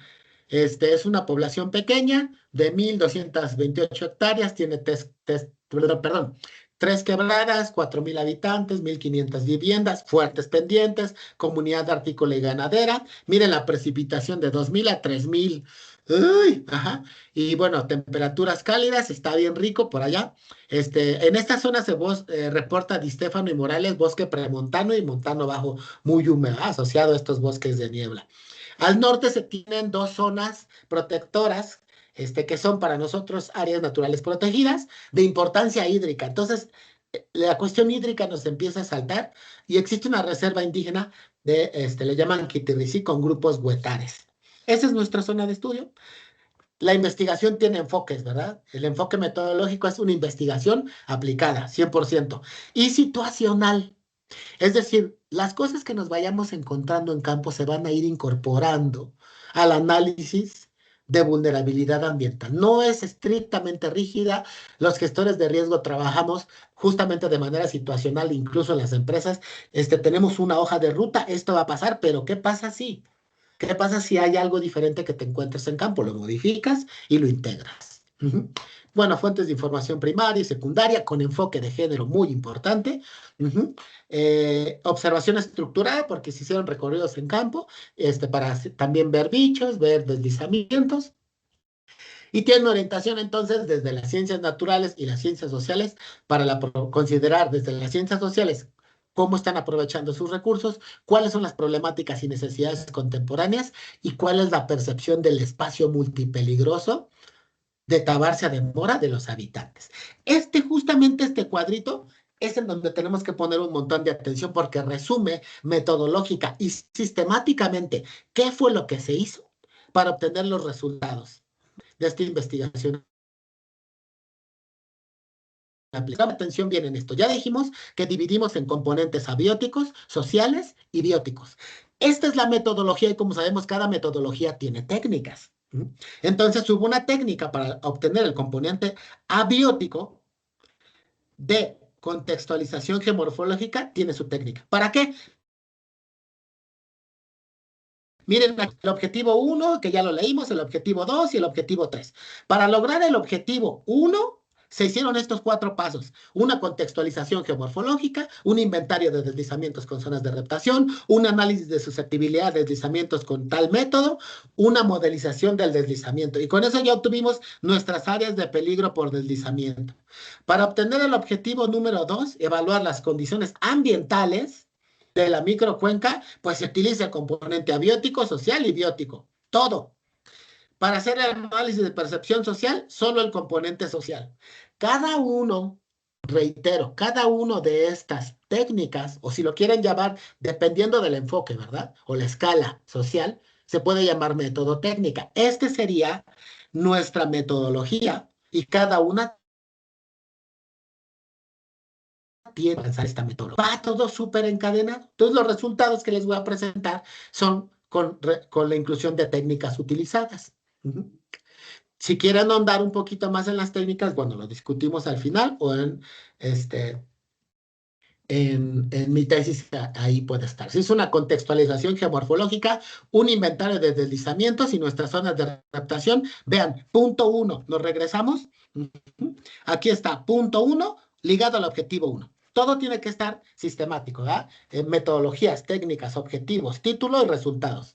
Es una población pequeña de 1,228 hectáreas, tiene perdón, tres quebradas, 4,000 habitantes, 1,500 viviendas, fuertes pendientes, comunidad agrícola y ganadera. Miren la precipitación de 2,000 a 3,000. Uy, ajá. Y bueno, temperaturas cálidas, está bien rico por allá. En esta zona reporta Di Stéfano y Morales, bosque premontano y montano bajo muy húmedo, asociado a estos bosques de niebla. Al norte se tienen dos zonas protectoras, que son para nosotros áreas naturales protegidas de importancia hídrica. Entonces, la cuestión hídrica nos empieza a saltar y existe una reserva indígena le llaman Quitirricí con grupos huetares. Esa es nuestra zona de estudio. La investigación tiene enfoques, ¿verdad? El enfoque metodológico es una investigación aplicada, 100%, y situacional. Es decir, las cosas que nos vayamos encontrando en campo se van a ir incorporando al análisis de vulnerabilidad ambiental. No es estrictamente rígida. Los gestores de riesgo trabajamos justamente de manera situacional, incluso en las empresas. Tenemos una hoja de ruta, esto va a pasar, pero ¿qué pasa si? ¿Qué pasa si hay algo diferente que te encuentres en campo? Lo modificas y lo integras. Ujú. Bueno, fuentes de información primaria y secundaria con enfoque de género muy importante. Ujú. Observación estructurada porque se hicieron recorridos en campo para también ver bichos, ver deslizamientos. Y tiene orientación entonces desde las ciencias naturales y las ciencias sociales considerar desde las ciencias sociales cómo están aprovechando sus recursos, cuáles son las problemáticas y necesidades contemporáneas y cuál es la percepción del espacio multipeligroso de Tabarcia de Mora de los habitantes. Justamente este cuadrito es en donde tenemos que poner un montón de atención porque resume metodológica y sistemáticamente qué fue lo que se hizo para obtener los resultados de esta investigación. La atención bien en esto. Ya dijimos que dividimos en componentes abióticos, sociales y bióticos. Esta es la metodología y como sabemos, cada metodología tiene técnicas. Entonces hubo una técnica para obtener el componente abiótico de contextualización geomorfológica, tiene su técnica. ¿Para qué? Miren el objetivo 1, que ya lo leímos, el objetivo 2 y el objetivo 3. Para lograr el objetivo 1, se hicieron estos 4 pasos. Una contextualización geomorfológica, un inventario de deslizamientos con zonas de reptación, un análisis de susceptibilidad de deslizamientos con tal método, una modelización del deslizamiento. Y con eso ya obtuvimos nuestras áreas de peligro por deslizamiento. Para obtener el objetivo número 2, evaluar las condiciones ambientales de la microcuenca, pues se utiliza el componente abiótico, social y biótico. Todo. Para hacer el análisis de percepción social, solo el componente social. Cada uno, reitero, cada uno de estas técnicas, o si lo quieren llamar, dependiendo del enfoque, ¿verdad? O la escala social, se puede llamar método técnica. Sería nuestra metodología y cada una tiene que lanzar esta metodología. Va todo súper encadenado. Entonces, los resultados que les voy a presentar son con la inclusión de técnicas utilizadas. Si quieren ahondar un poquito más en las técnicas, bueno, lo discutimos al final o en mi tesis, ahí puede estar. Si es una contextualización geomorfológica, un inventario de deslizamientos y nuestras zonas de reptación. Vean, punto 1, nos regresamos. Aquí está, punto 1, ligado al objetivo 1. Todo tiene que estar sistemático, ¿verdad? Metodologías, técnicas, objetivos, título y resultados.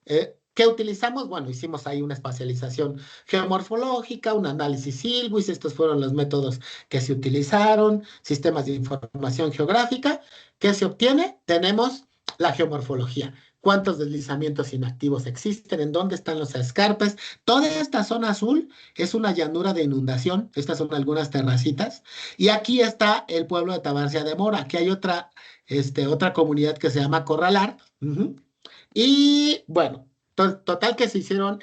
¿Qué utilizamos? Bueno, hicimos ahí una espacialización geomorfológica, un análisis Silwis, estos fueron los métodos que se utilizaron, sistemas de información geográfica. ¿Qué se obtiene? Tenemos la geomorfología. ¿Cuántos deslizamientos inactivos existen? ¿En dónde están los escarpes? Toda esta zona azul es una llanura de inundación. Estas son algunas terracitas. Y aquí está el pueblo de Tabarcia de Mora. Aquí hay otra comunidad que se llama Corralar. Y bueno, total que se hicieron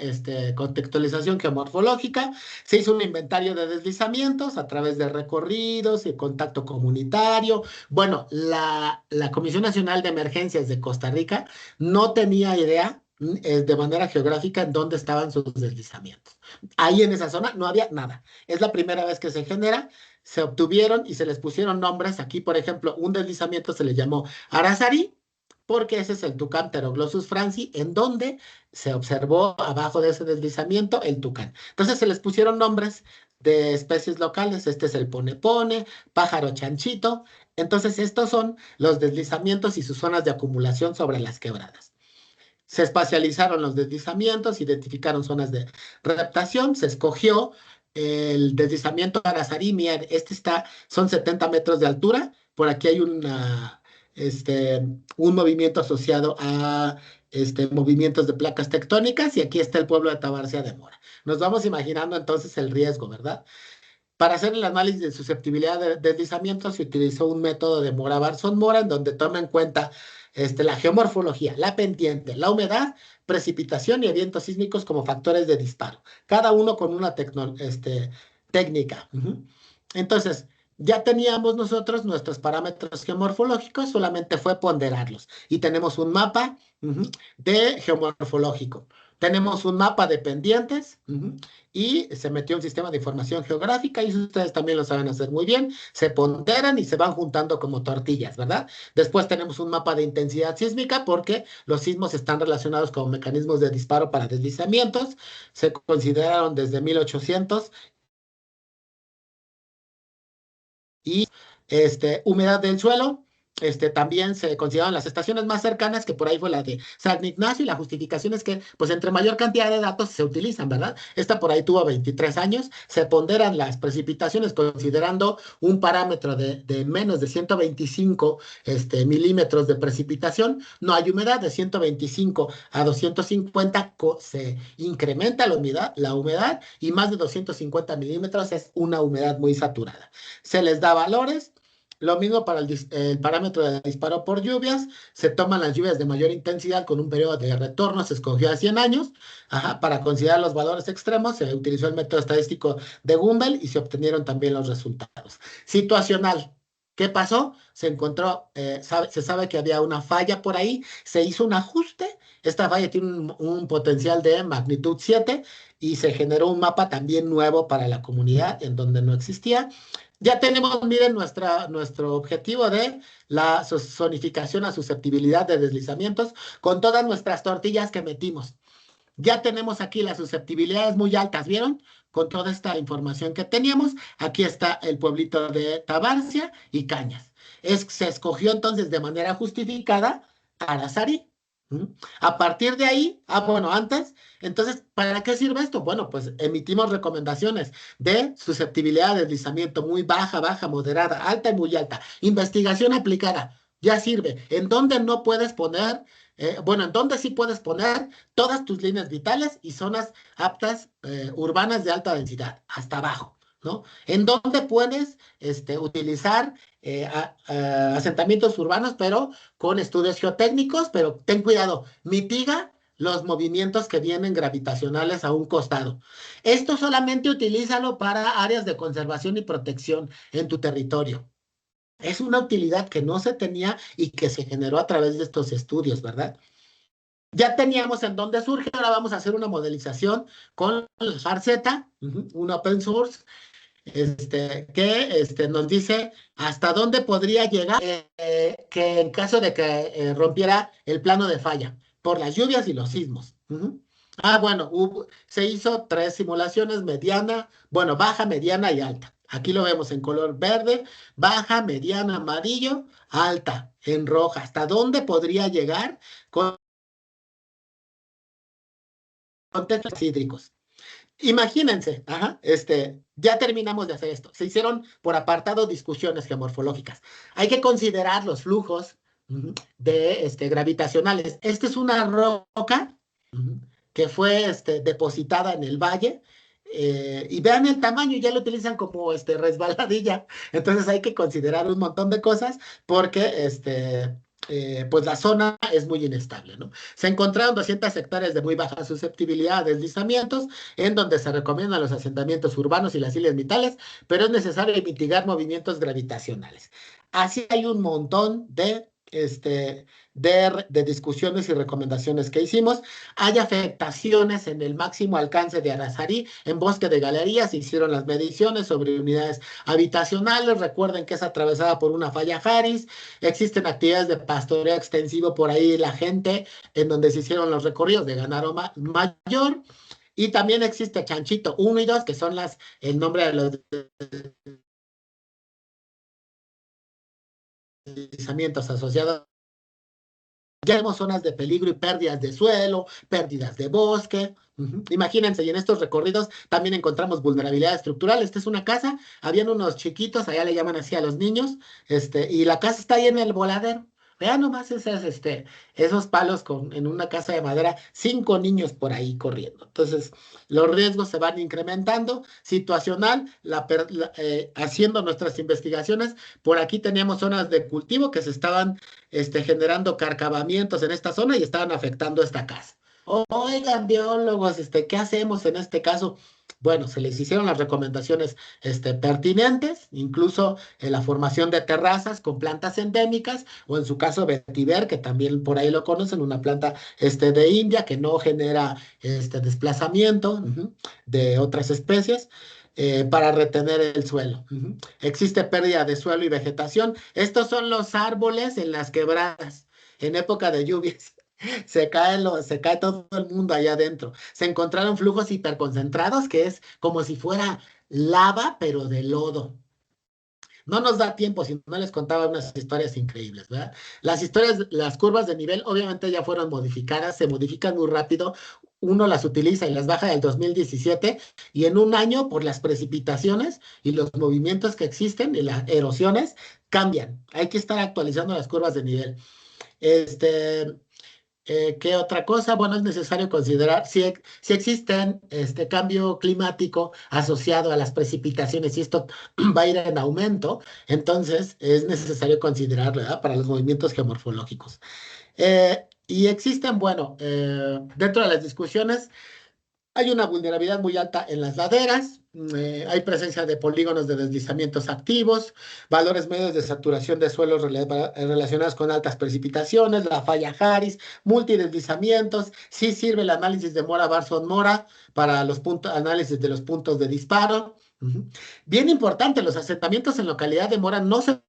contextualización geomorfológica, se hizo un inventario de deslizamientos a través de recorridos y contacto comunitario. Bueno, la Comisión Nacional de Emergencias de Costa Rica no tenía idea de manera geográfica en dónde estaban sus deslizamientos. Ahí en esa zona no había nada. Es la primera vez que se genera, se obtuvieron y se les pusieron nombres. Aquí, por ejemplo, un deslizamiento se le llamó Aracari, porque ese es el Tucán Pteroglossus franci, en donde se observó abajo de ese deslizamiento el tucán. Entonces se les pusieron nombres de especies locales. Este es el ponepone, pájaro chanchito. Entonces estos son los deslizamientos y sus zonas de acumulación sobre las quebradas. Se espacializaron los deslizamientos, identificaron zonas de reptación, se escogió el deslizamiento Aracari. Son 70 metros de altura. Por aquí hay un movimiento asociado a movimientos de placas tectónicas, y aquí está el pueblo de Tabarcia de Mora. Nos vamos imaginando entonces el riesgo, ¿verdad? Para hacer el análisis de susceptibilidad de deslizamiento se utilizó un método de Mora-Barzón-Mora, en donde toma en cuenta la geomorfología, la pendiente, la humedad, precipitación y eventos sísmicos como factores de disparo, cada uno con una técnica. Entonces, ya teníamos nosotros nuestros parámetros geomorfológicos, solamente fue ponderarlos. Y tenemos un mapa de geomorfológico. Tenemos un mapa de pendientes y se metió un sistema de información geográfica, y ustedes también lo saben hacer muy bien. Se ponderan y se van juntando como tortillas, ¿verdad? Después tenemos un mapa de intensidad sísmica, porque los sismos están relacionados con mecanismos de disparo para deslizamientos. Se consideraron desde 1800. Y humedad del suelo, también se consideraron las estaciones más cercanas, que por ahí fue la de San Ignacio, y la justificación es que, pues, entre mayor cantidad de datos se utilizan, ¿verdad? Esta por ahí tuvo 23 años. Se ponderan las precipitaciones considerando un parámetro de menos de 125 milímetros de precipitación. No hay humedad. De 125 a 250 se incrementa la humedad, y más de 250 milímetros es una humedad muy saturada. Se les da valores. Lo mismo para el parámetro de disparo por lluvias. Se toman las lluvias de mayor intensidad con un periodo de retorno, se escogió a 100 años. Para considerar los valores extremos se utilizó el método estadístico de Gumbel y se obtenieron también los resultados. Situacional. ¿Qué pasó? Se encontró, se sabe que había una falla por ahí, se hizo un ajuste. Esta falla tiene un potencial de magnitud 7, y se generó un mapa también nuevo para la comunidad en donde no existía. Ya tenemos, miren, nuestro objetivo de la zonificación a susceptibilidad de deslizamientos con todas nuestras tortillas que metimos. Ya tenemos aquí las susceptibilidades muy altas, ¿vieron? Con toda esta información que teníamos. Aquí está el pueblito de Tabarcia y Cañas. Se escogió entonces de manera justificada Aracari. A partir de ahí, bueno, antes, entonces, ¿para qué sirve esto? Bueno, pues emitimos recomendaciones de susceptibilidad de deslizamiento muy baja, baja, moderada, alta y muy alta. Investigación aplicada, ya sirve. ¿En dónde no puedes poner? En dónde sí puedes poner todas tus líneas vitales y zonas aptas urbanas de alta densidad, hasta abajo, ¿no? ¿En dónde puedes utilizar asentamientos urbanos, pero con estudios geotécnicos? Pero ten cuidado, mitiga los movimientos que vienen gravitacionales a un costado. Esto solamente utilízalo para áreas de conservación y protección en tu territorio. Es una utilidad que no se tenía y que se generó a través de estos estudios, ¿verdad? Ya teníamos en dónde surge. Ahora vamos a hacer una modelización con el FARZ, un open source, que nos dice hasta dónde podría llegar, que en caso de que rompiera el plano de falla por las lluvias y los sismos. Bueno, se hizo 3 simulaciones: baja, mediana y alta. Aquí lo vemos en color verde: baja, mediana, amarillo, alta en roja. ¿Hasta dónde podría llegar con contextos hídricos? Imagínense, ya terminamos de hacer esto. Se hicieron por apartado discusiones geomorfológicas. Hay que considerar los flujos gravitacionales. Esta es una roca que fue depositada en el valle, y vean el tamaño, ya lo utilizan como resbaladilla. Entonces hay que considerar un montón de cosas, porque pues la zona es muy inestable, ¿no? Se encontraron 200 hectáreas de muy baja susceptibilidad a deslizamientos, en donde se recomiendan los asentamientos urbanos y las islas vitales, pero es necesario mitigar movimientos gravitacionales. Así hay un montón de de discusiones y recomendaciones que hicimos. Hay afectaciones en el máximo alcance de Arazarí, en Bosque de Galerías, se hicieron las mediciones sobre unidades habitacionales. Recuerden que es atravesada por una falla Harris. Existen actividades de pastoreo extensivo por ahí, la gente, en donde se hicieron los recorridos de ganado mayor. Y también existe Chanchito 1 y 2, que son el nombre de los deslizamientos asociados. Ya vemos zonas de peligro y pérdidas de suelo, pérdidas de bosque. Imagínense, y en estos recorridos también encontramos vulnerabilidad estructural. Esta es una casa, habían unos chiquitos, allá le llaman así a los niños, y la casa está ahí en el voladero. Vean nomás esos palos en una casa de madera, 5 niños por ahí corriendo. Entonces, los riesgos se van incrementando. Situacional, haciendo nuestras investigaciones, por aquí teníamos zonas de cultivo que se estaban generando carcavamientos en esta zona y estaban afectando esta casa. Oigan, biólogos, ¿qué hacemos en este caso? Bueno, se les hicieron las recomendaciones pertinentes, incluso en la formación de terrazas con plantas endémicas, o en su caso vetiver, que también por ahí lo conocen, una planta de India que no genera desplazamiento de otras especies. Para retener el suelo. Existe pérdida de suelo y vegetación. Estos son los árboles en las quebradas, en época de lluvias. Se cae todo el mundo allá adentro. Se encontraron flujos hiperconcentrados, que es como si fuera lava, pero de lodo. No nos da tiempo, si no les contaba unas historias increíbles, ¿verdad? Las curvas de nivel obviamente ya fueron modificadas, se modifican muy rápido. Uno las utiliza y las baja del 2017 y en un año por las precipitaciones y los movimientos que existen y las erosiones cambian. Hay que estar actualizando las curvas de nivel. ¿Qué otra cosa? Bueno, es necesario considerar si existen cambio climático asociado a las precipitaciones y esto va a ir en aumento, entonces es necesario considerar, ¿verdad? Para los movimientos geomorfológicos. Y existen, bueno, dentro de las discusiones, hay una vulnerabilidad muy alta en las laderas, hay presencia de polígonos de deslizamientos activos, valores medios de saturación de suelos relacionados con altas precipitaciones, la falla Harris, multideslizamientos. Sí sirve el análisis de Mora-Barson-Mora para los análisis de los puntos de disparo. Bien importante, los asentamientos en localidad de Mora no se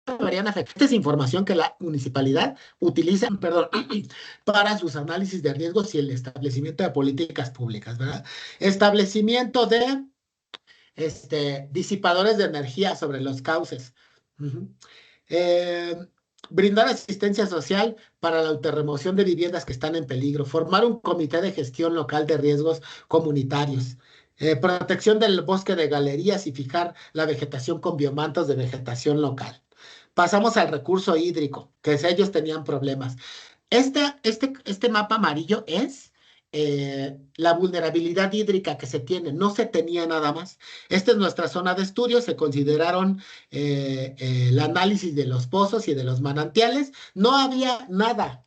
deberían afectar. Esta es información que la municipalidad utiliza, perdón, para sus análisis de riesgos y el establecimiento de políticas públicas, ¿verdad? Establecimiento de disipadores de energía sobre los cauces. Eh, brindar asistencia social para la autorremoción de viviendas que están en peligro. Formar un comité de gestión local de riesgos comunitarios. Protección del bosque de galerías y fijar la vegetación con biomantos de vegetación local. Pasamos al recurso hídrico, que ellos tenían problemas. Este mapa amarillo es la vulnerabilidad hídrica que se tiene, no se tenía nada más. Esta es nuestra zona de estudio, se consideraron el análisis de los pozos y de los manantiales, no había nada.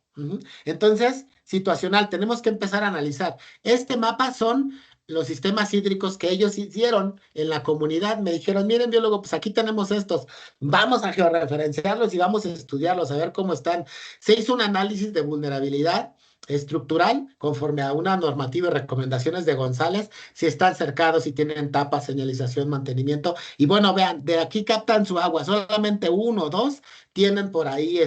Entonces, situacional, tenemos que empezar a analizar. Este mapa son los sistemas hídricos que ellos hicieron en la comunidad. Me dijeron, miren, biólogo, pues aquí tenemos estos, vamos a georreferenciarlos y vamos a estudiarlos, a ver cómo están. Se hizo un análisis de vulnerabilidad estructural conforme a una normativa y recomendaciones de González, si están cercados, si tienen tapas, señalización, mantenimiento. Y bueno, vean, de aquí captan su agua, solamente 1 o 2 tienen por ahí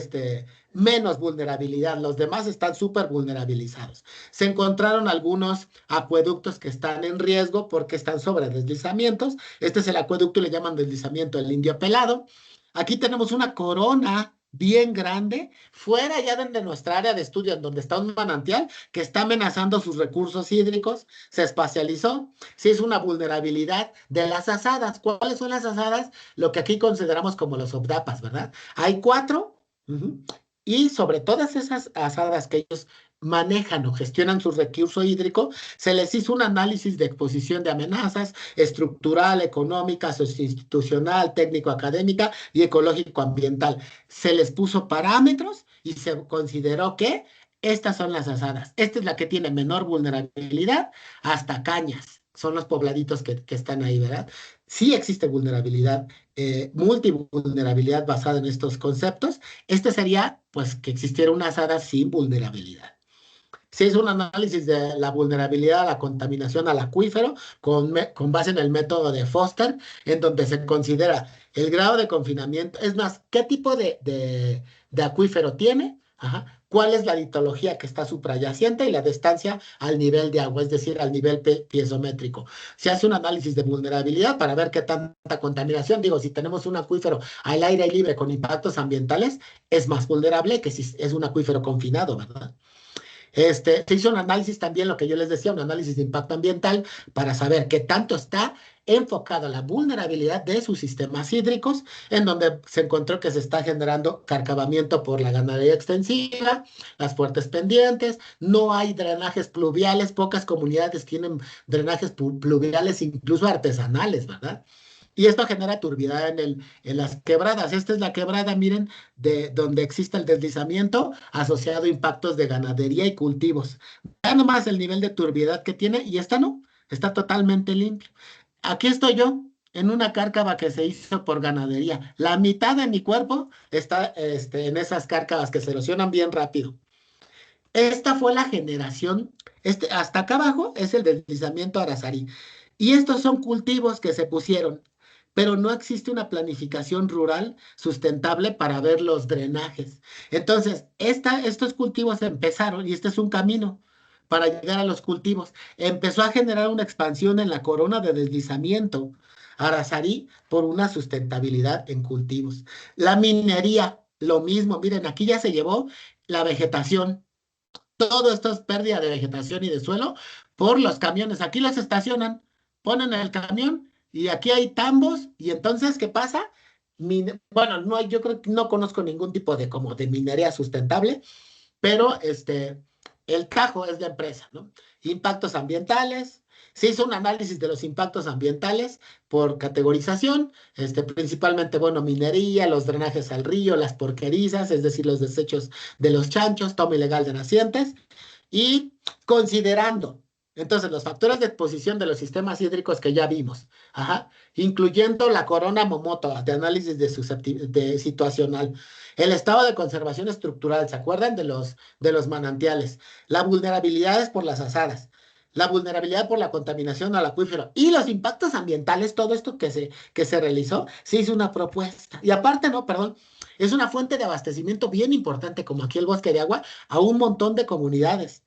menos vulnerabilidad, los demás están súper vulnerabilizados. Se encontraron algunos acueductos que están en riesgo porque están sobre deslizamientos. Este es el acueducto y le llaman deslizamiento del Indio Pelado. Aquí tenemos una corona bien grande, fuera ya de nuestra área de estudio, en donde está un manantial que está amenazando sus recursos hídricos, se espacializó, sí es una vulnerabilidad de las asadas. ¿Cuáles son las asadas? Lo que aquí consideramos como los obdapas, ¿verdad? Hay 4, y sobre todas esas asadas que ellos manejan o gestionan su recurso hídrico, se les hizo un análisis de exposición de amenazas estructural, económica, socioinstitucional, técnico-académica y ecológico-ambiental. Se les puso parámetros y se consideró que estas son las asadas. Esta es la que tiene menor vulnerabilidad hasta Cañas. Son los pobladitos que están ahí, ¿verdad? sí existe vulnerabilidad, multivulnerabilidad basada en estos conceptos. Este sería, pues, que existiera una SADA sin vulnerabilidad. Se hizo un análisis de la vulnerabilidad a la contaminación al acuífero con base en el método de Foster, en donde se considera el grado de confinamiento, es más, qué tipo de acuífero tiene, ajá, cuál es la litología que está suprayacente y la distancia al nivel de agua, es decir, al nivel piezométrico. Se hace un análisis de vulnerabilidad para ver qué tanta contaminación, digo, si tenemos un acuífero al aire libre con impactos ambientales, es más vulnerable que si es un acuífero confinado, ¿verdad? Se hizo un análisis también, lo que yo les decía, un análisis de impacto ambiental para saber qué tanto está enfocado a la vulnerabilidad de sus sistemas hídricos, en donde se encontró que se está generando carcavamiento por la ganadería extensiva, las fuertes pendientes, no hay drenajes pluviales, pocas comunidades tienen drenajes pluviales, incluso artesanales, ¿verdad? Y esto genera turbidez en las quebradas. Esta es la quebrada, miren, de donde existe el deslizamiento asociado a impactos de ganadería y cultivos. Vean nomás el nivel de turbiedad que tiene y esta no, está totalmente limpio. Aquí estoy yo, en una cárcava que se hizo por ganadería. La mitad de mi cuerpo está en esas cárcavas que se erosionan bien rápido. Esta fue la generación, hasta acá abajo es el deslizamiento arazarí. Y estos son cultivos que se pusieron, pero no existe una planificación rural sustentable para ver los drenajes. Entonces, estos cultivos empezaron, y este es un camino para llegar a los cultivos, empezó a generar una expansión en la corona de deslizamiento arazarí por una sustentabilidad en cultivos. La minería, lo mismo, miren, aquí ya se llevó la vegetación. Todo esto es pérdida de vegetación y de suelo por los camiones. Aquí los estacionan, ponen el camión y aquí hay tambos. Y entonces, ¿qué pasa? Bueno, no hay, yo creo que no conozco ningún tipo de como de minería sustentable, pero el Tajo es la empresa, ¿no? Impactos ambientales. Se hizo un análisis de los impactos ambientales por categorización, principalmente, bueno, minería, los drenajes al río, las porquerizas, es decir, los desechos de los chanchos, toma ilegal de nacientes, y considerando, entonces, los factores de exposición de los sistemas hídricos que ya vimos, ajá, incluyendo la corona Momoto de análisis de situacional, el estado de conservación estructural, ¿se acuerdan de los manantiales? La vulnerabilidad es por las azadas, la vulnerabilidad por la contaminación al acuífero y los impactos ambientales, todo esto que se realizó, se hizo una propuesta. Y aparte, no, perdón, es una fuente de abastecimiento bien importante, como aquí el bosque de agua, a un montón de comunidades.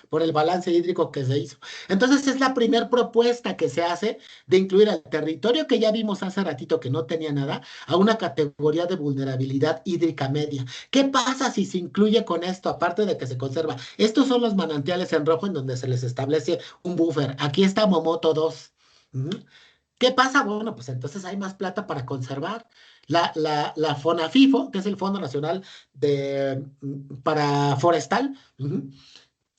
Por el balance hídrico que se hizo. Entonces es la primera propuesta que se hace de incluir al territorio que ya vimos hace ratito que no tenía nada a una categoría de vulnerabilidad hídrica media. ¿Qué pasa si se incluye con esto, aparte de que se conserva? Estos son los manantiales en rojo en donde se les establece un buffer. Aquí está Momoto 2. ¿Qué pasa? Bueno, pues entonces hay más plata para conservar. La FONAFIFO, que es el Fondo Nacional para Forestal,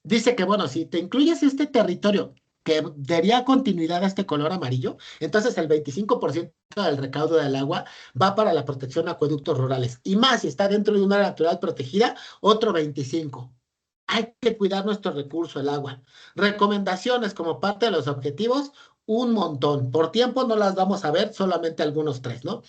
dice que, bueno, si te incluyes este territorio que daría continuidad a este color amarillo, entonces el 25% del recaudo del agua va para la protección de acueductos rurales. Y más, si está dentro de una área natural protegida, otro 25%. Hay que cuidar nuestro recurso, el agua. Recomendaciones como parte de los objetivos, un montón. Por tiempo no las vamos a ver, solamente algunos tres, ¿no?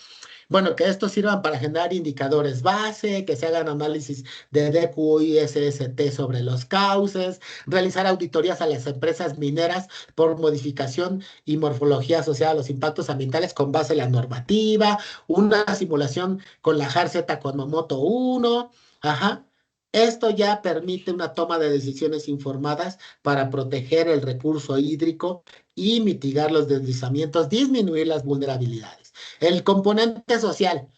Bueno, que estos sirvan para generar indicadores base, que se hagan análisis de DQ y SST sobre los cauces, realizar auditorías a las empresas mineras por modificación y morfología asociada a los impactos ambientales con base en la normativa, una simulación con la JARZ con Momoto 1, ajá. Esto ya permite una toma de decisiones informadas para proteger el recurso hídrico y mitigar los deslizamientos, disminuir las vulnerabilidades. El componente social.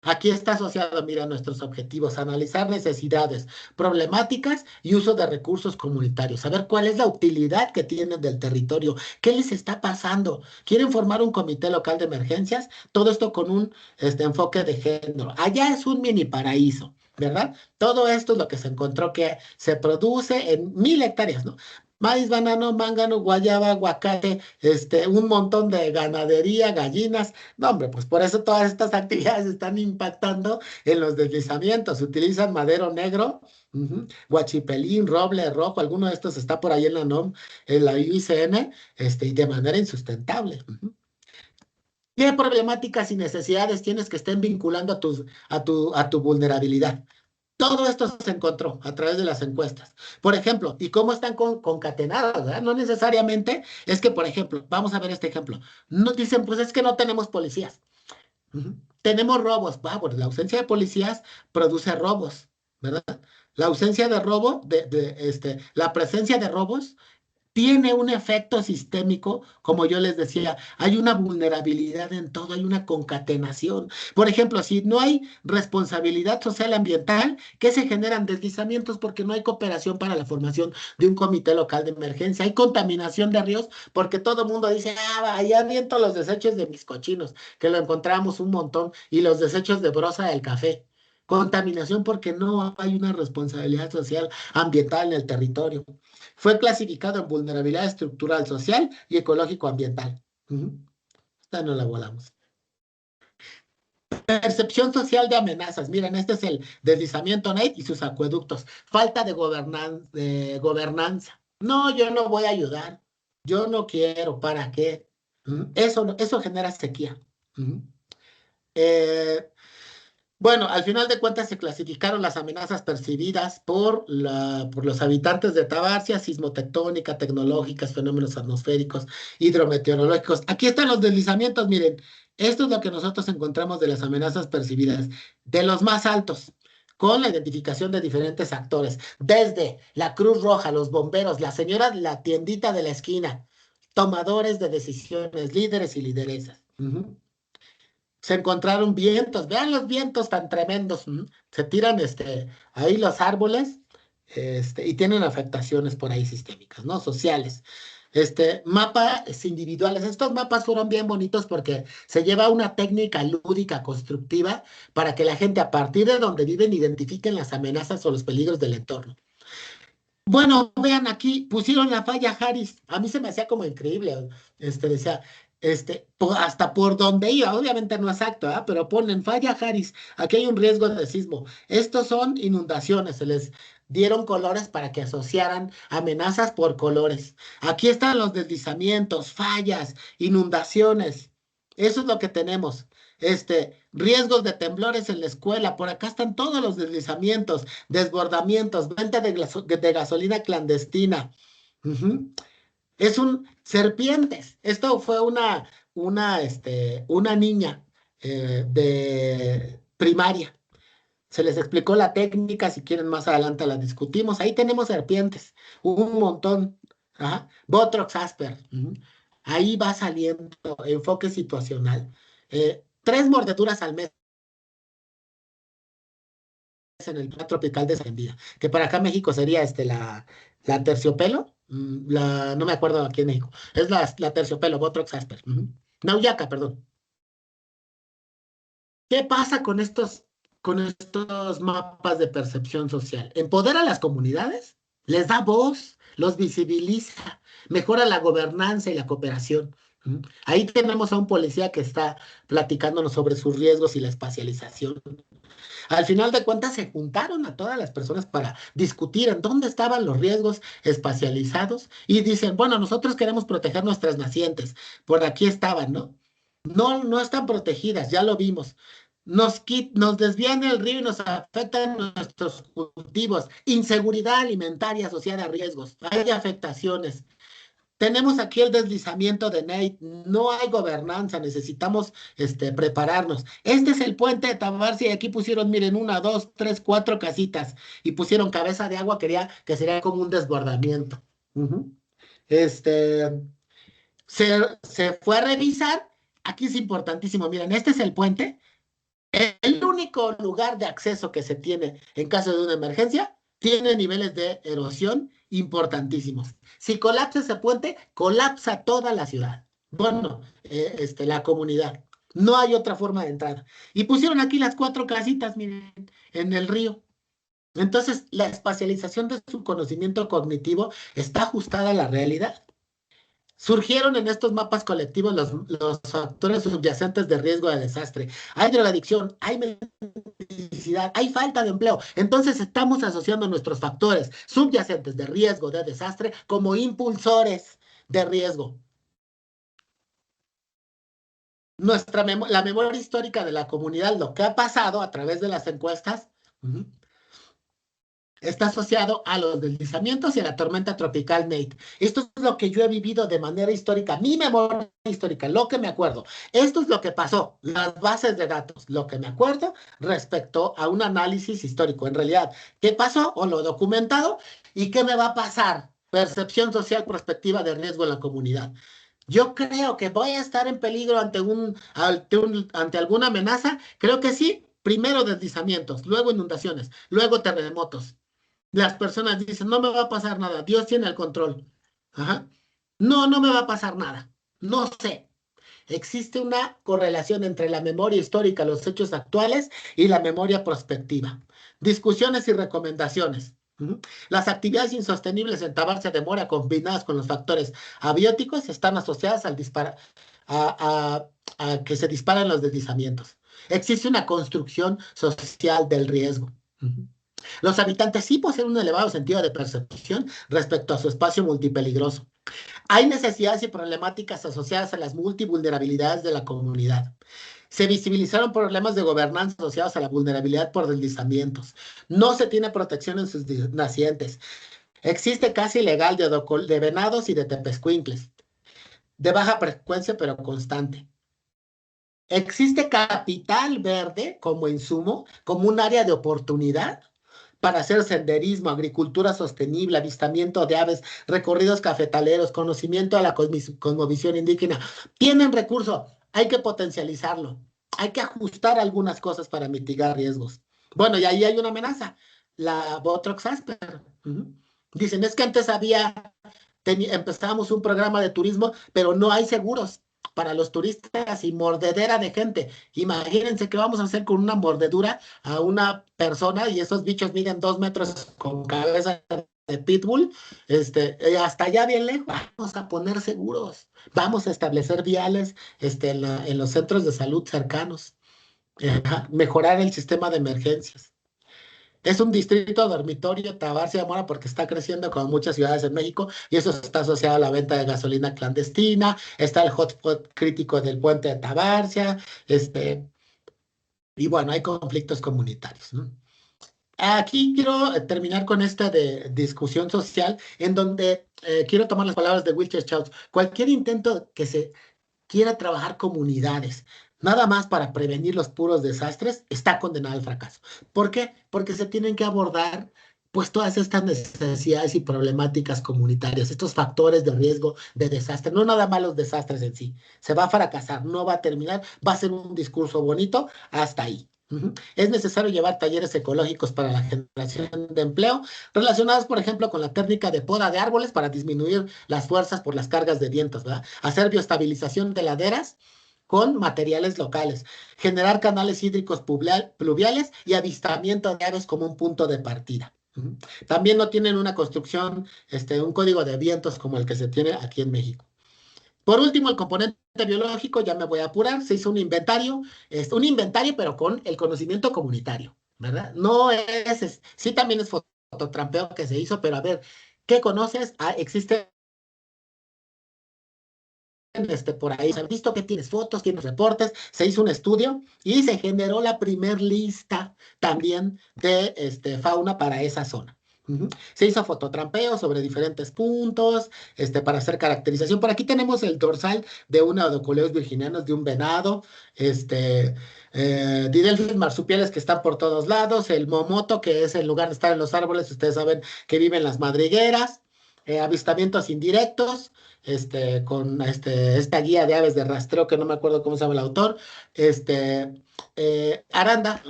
Aquí está asociado, mira, a nuestros objetivos, analizar necesidades, problemáticas y uso de recursos comunitarios, saber cuál es la utilidad que tienen del territorio, qué les está pasando. ¿Quieren formar un comité local de emergencias? Todo esto con un enfoque de género. Allá es un mini paraíso, ¿verdad? Todo esto es lo que se encontró que se produce en 1000 hectáreas, ¿no? Maíz, banano, mángano, guayaba, aguacate, un montón de ganadería, gallinas. No, hombre, pues por eso todas estas actividades están impactando en los deslizamientos. Utilizan madero negro, guachipelín, roble rojo, alguno de estos está por ahí en la NOM, en la IUCN, y de manera insustentable. ¿Qué problemáticas y necesidades tienes que estén vinculando a tu vulnerabilidad? Todo esto se encontró a través de las encuestas. Por ejemplo, ¿y cómo están concatenadas? ¿Verdad? No necesariamente es que, por ejemplo, vamos a ver este ejemplo. No dicen, pues es que no tenemos policías. Ujú. Tenemos robos. Pues la ausencia de policías produce robos, ¿verdad? La ausencia de robo, la presencia de robos tiene un efecto sistémico, como yo les decía, hay una vulnerabilidad en todo, hay una concatenación. Por ejemplo, si no hay responsabilidad social ambiental, ¿qué se generan? Deslizamientos porque no hay cooperación para la formación de un comité local de emergencia, hay contaminación de ríos porque todo el mundo dice, allá aviento los desechos de mis cochinos, que lo encontramos un montón, y los desechos de brosa del café. Contaminación porque no hay una responsabilidad social ambiental en el territorio. Fue clasificado en vulnerabilidad estructural, social y ecológico-ambiental. Esta no la volamos. Percepción social de amenazas. Miren, este es el deslizamiento NEIT y sus acueductos. Falta de gobernanza. No, yo no voy a ayudar. Yo no quiero. ¿Para qué? Eso genera sequía. Eh, Bueno, al final de cuentas se clasificaron las amenazas percibidas por los habitantes de Tabarcia: sismotectónica, tecnológicas, fenómenos atmosféricos, hidrometeorológicos. Aquí están los deslizamientos, miren, esto es lo que nosotros encontramos de las amenazas percibidas, de los más altos, con la identificación de diferentes actores, desde la Cruz Roja, los bomberos, la señora de la tiendita de la esquina, tomadores de decisiones, líderes y lideresas. Se encontraron vientos, vean los vientos tan tremendos, se tiran ahí los árboles, y tienen afectaciones por ahí sistémicas, ¿no? Sociales. Mapas individuales, estos mapas fueron bien bonitos porque se lleva una técnica lúdica constructiva para que la gente, a partir de donde viven, identifiquen las amenazas o los peligros del entorno. Bueno, vean aquí, pusieron la falla Harris. A mí se me hacía como increíble. Decía, hasta por donde iba, obviamente no exacto, ¿ah? Pero ponen falla Harris. Aquí hay un riesgo de sismo. Estos son inundaciones. Se les dieron colores para que asociaran amenazas por colores. Aquí están los deslizamientos, fallas, inundaciones. Eso es lo que tenemos. Riesgos de temblores en la escuela. Por acá están todos los deslizamientos, desbordamientos, venta de gasolina clandestina. Ujú. Serpientes. Esto fue una niña de primaria. Se les explicó la técnica, si quieren más adelante la discutimos. Ahí tenemos serpientes, un montón. Ajá. Botrox Asper. Ahí va saliendo enfoque situacional. 3 mordeduras al mes en el plan tropical de Sandía, que para acá México sería la terciopelo, no me acuerdo aquí en México, es la terciopelo, Botrox Asper, Nauyaca, perdón. ¿Qué pasa con estos mapas de percepción social? Empodera a las comunidades, les da voz, los visibiliza, mejora la gobernanza y la cooperación. Ahí tenemos a un policía que está platicándonos sobre sus riesgos y la espacialización. Al final de cuentas se juntaron a todas las personas para discutir en dónde estaban los riesgos espacializados y dicen, bueno, nosotros queremos proteger nuestras nacientes, por aquí estaban, ¿no? No, no están protegidas, ya lo vimos. Nos desvían el río y nos afectan nuestros cultivos. Inseguridad alimentaria asociada a riesgos. Hay afectaciones. Tenemos aquí el deslizamiento de Nate, no hay gobernanza, necesitamos prepararnos. Este es el puente de Tabarcia y aquí pusieron, miren, 1, 2, 3, 4 casitas y pusieron cabeza de agua, que sería como un desbordamiento. Ujú. Este, se fue a revisar, aquí es importantísimo, miren, este es el puente, el único lugar de acceso que se tiene en caso de una emergencia tiene niveles de erosión importantísimos. Si colapsa ese puente, colapsa toda la ciudad. Bueno, la comunidad. No hay otra forma de entrada. Y pusieron aquí las 4 casitas, miren, en el río. Entonces, la espacialización de su conocimiento cognitivo está ajustada a la realidad. Surgieron en estos mapas colectivos los factores subyacentes de riesgo de desastre. Hay drogadicción, hay mendicidad, hay falta de empleo. Entonces estamos asociando nuestros factores subyacentes de riesgo de desastre como impulsores de riesgo. la memoria histórica de la comunidad, lo que ha pasado a través de las encuestas, está asociado a los deslizamientos y a la tormenta tropical Nate. Esto es lo que yo he vivido de manera histórica, mi memoria histórica, lo que me acuerdo. Esto es lo que pasó, las bases de datos, lo que me acuerdo respecto a un análisis histórico. En realidad, ¿qué pasó o lo documentado y qué me va a pasar? Percepción social prospectiva de riesgo en la comunidad. Yo creo que voy a estar en peligro ante alguna amenaza. Creo que sí. Primero deslizamientos, luego inundaciones, luego terremotos. Las personas dicen, no me va a pasar nada, Dios tiene el control. Ajá. No, no me va a pasar nada. No sé. Existe una correlación entre la memoria histórica, los hechos actuales y la memoria prospectiva. Discusiones y recomendaciones. Las actividades insostenibles en Tabarcia de Mora combinadas con los factores abióticos están asociadas a que se disparan los deslizamientos. Existe una construcción social del riesgo. Los habitantes sí poseen un elevado sentido de percepción respecto a su espacio multipeligroso. Hay necesidades y problemáticas asociadas a las multivulnerabilidades de la comunidad. Se visibilizaron problemas de gobernanza asociados a la vulnerabilidad por deslizamientos. No se tiene protección en sus nacientes. Existe caza ilegal de venados y de tepezcuincles, de baja frecuencia pero constante. Existe capital verde como insumo, como un área de oportunidad para hacer senderismo, agricultura sostenible, avistamiento de aves, recorridos cafetaleros, conocimiento de la cosmovisión indígena. Tienen recursos, hay que potencializarlo, hay que ajustar algunas cosas para mitigar riesgos. Bueno, y ahí hay una amenaza, la Botrox Asper. Dicen, es que antes empezábamos un programa de turismo, pero no hay seguros para los turistas y mordedera de gente. Imagínense qué vamos a hacer con una mordedura a una persona y esos bichos miden 2 metros con cabeza de pitbull, hasta allá bien lejos. Vamos a poner seguros, vamos a establecer viales en los centros de salud cercanos, mejorar el sistema de emergencias. Es un distrito dormitorio, Tabarcia de Mora, porque está creciendo como muchas ciudades en México y eso está asociado a la venta de gasolina clandestina. Está el hotspot crítico del puente de Tabarcia, y bueno, hay conflictos comunitarios, ¿no? Aquí quiero terminar con esta discusión social en donde quiero tomar las palabras de Wilcher Schultz. Cualquier intento que se quiera trabajar comunidades, nada más para prevenir los puros desastres, está condenado al fracaso. ¿Por qué? Porque se tienen que abordar pues todas estas necesidades y problemáticas comunitarias, estos factores de riesgo de desastre, no nada más los desastres en sí. Se va a fracasar, no va a terminar, va a ser un discurso bonito hasta ahí. Es necesario llevar talleres ecológicos para la generación de empleo, relacionados, por ejemplo, con la técnica de poda de árboles para disminuir las fuerzas por las cargas de vientos, ¿verdad? Hacer bioestabilización de laderas con materiales locales, generar canales hídricos pluviales y avistamiento de aves como un punto de partida. También no tienen una construcción, un código de vientos como el que se tiene aquí en México. Por último, el componente biológico, ya me voy a apurar, se hizo un inventario pero con el conocimiento comunitario, ¿verdad? No sí también es fototrampeo que se hizo, pero a ver, ¿qué conoces? Existe por ahí, ¿has visto que tienes fotos, tienes reportes? Se hizo un estudio y se generó la primer lista también de fauna para esa zona. Se hizo fototrampeo sobre diferentes puntos, para hacer caracterización. Por aquí tenemos el dorsal de una Odocoleus virginianos, de un venado, didelfis marsupiales que están por todos lados, el momoto, que es en lugar de estar en los árboles, ustedes saben que vive en las madrigueras, avistamientos indirectos, con esta guía de aves de rastreo, que no me acuerdo cómo se llama el autor, Aranda.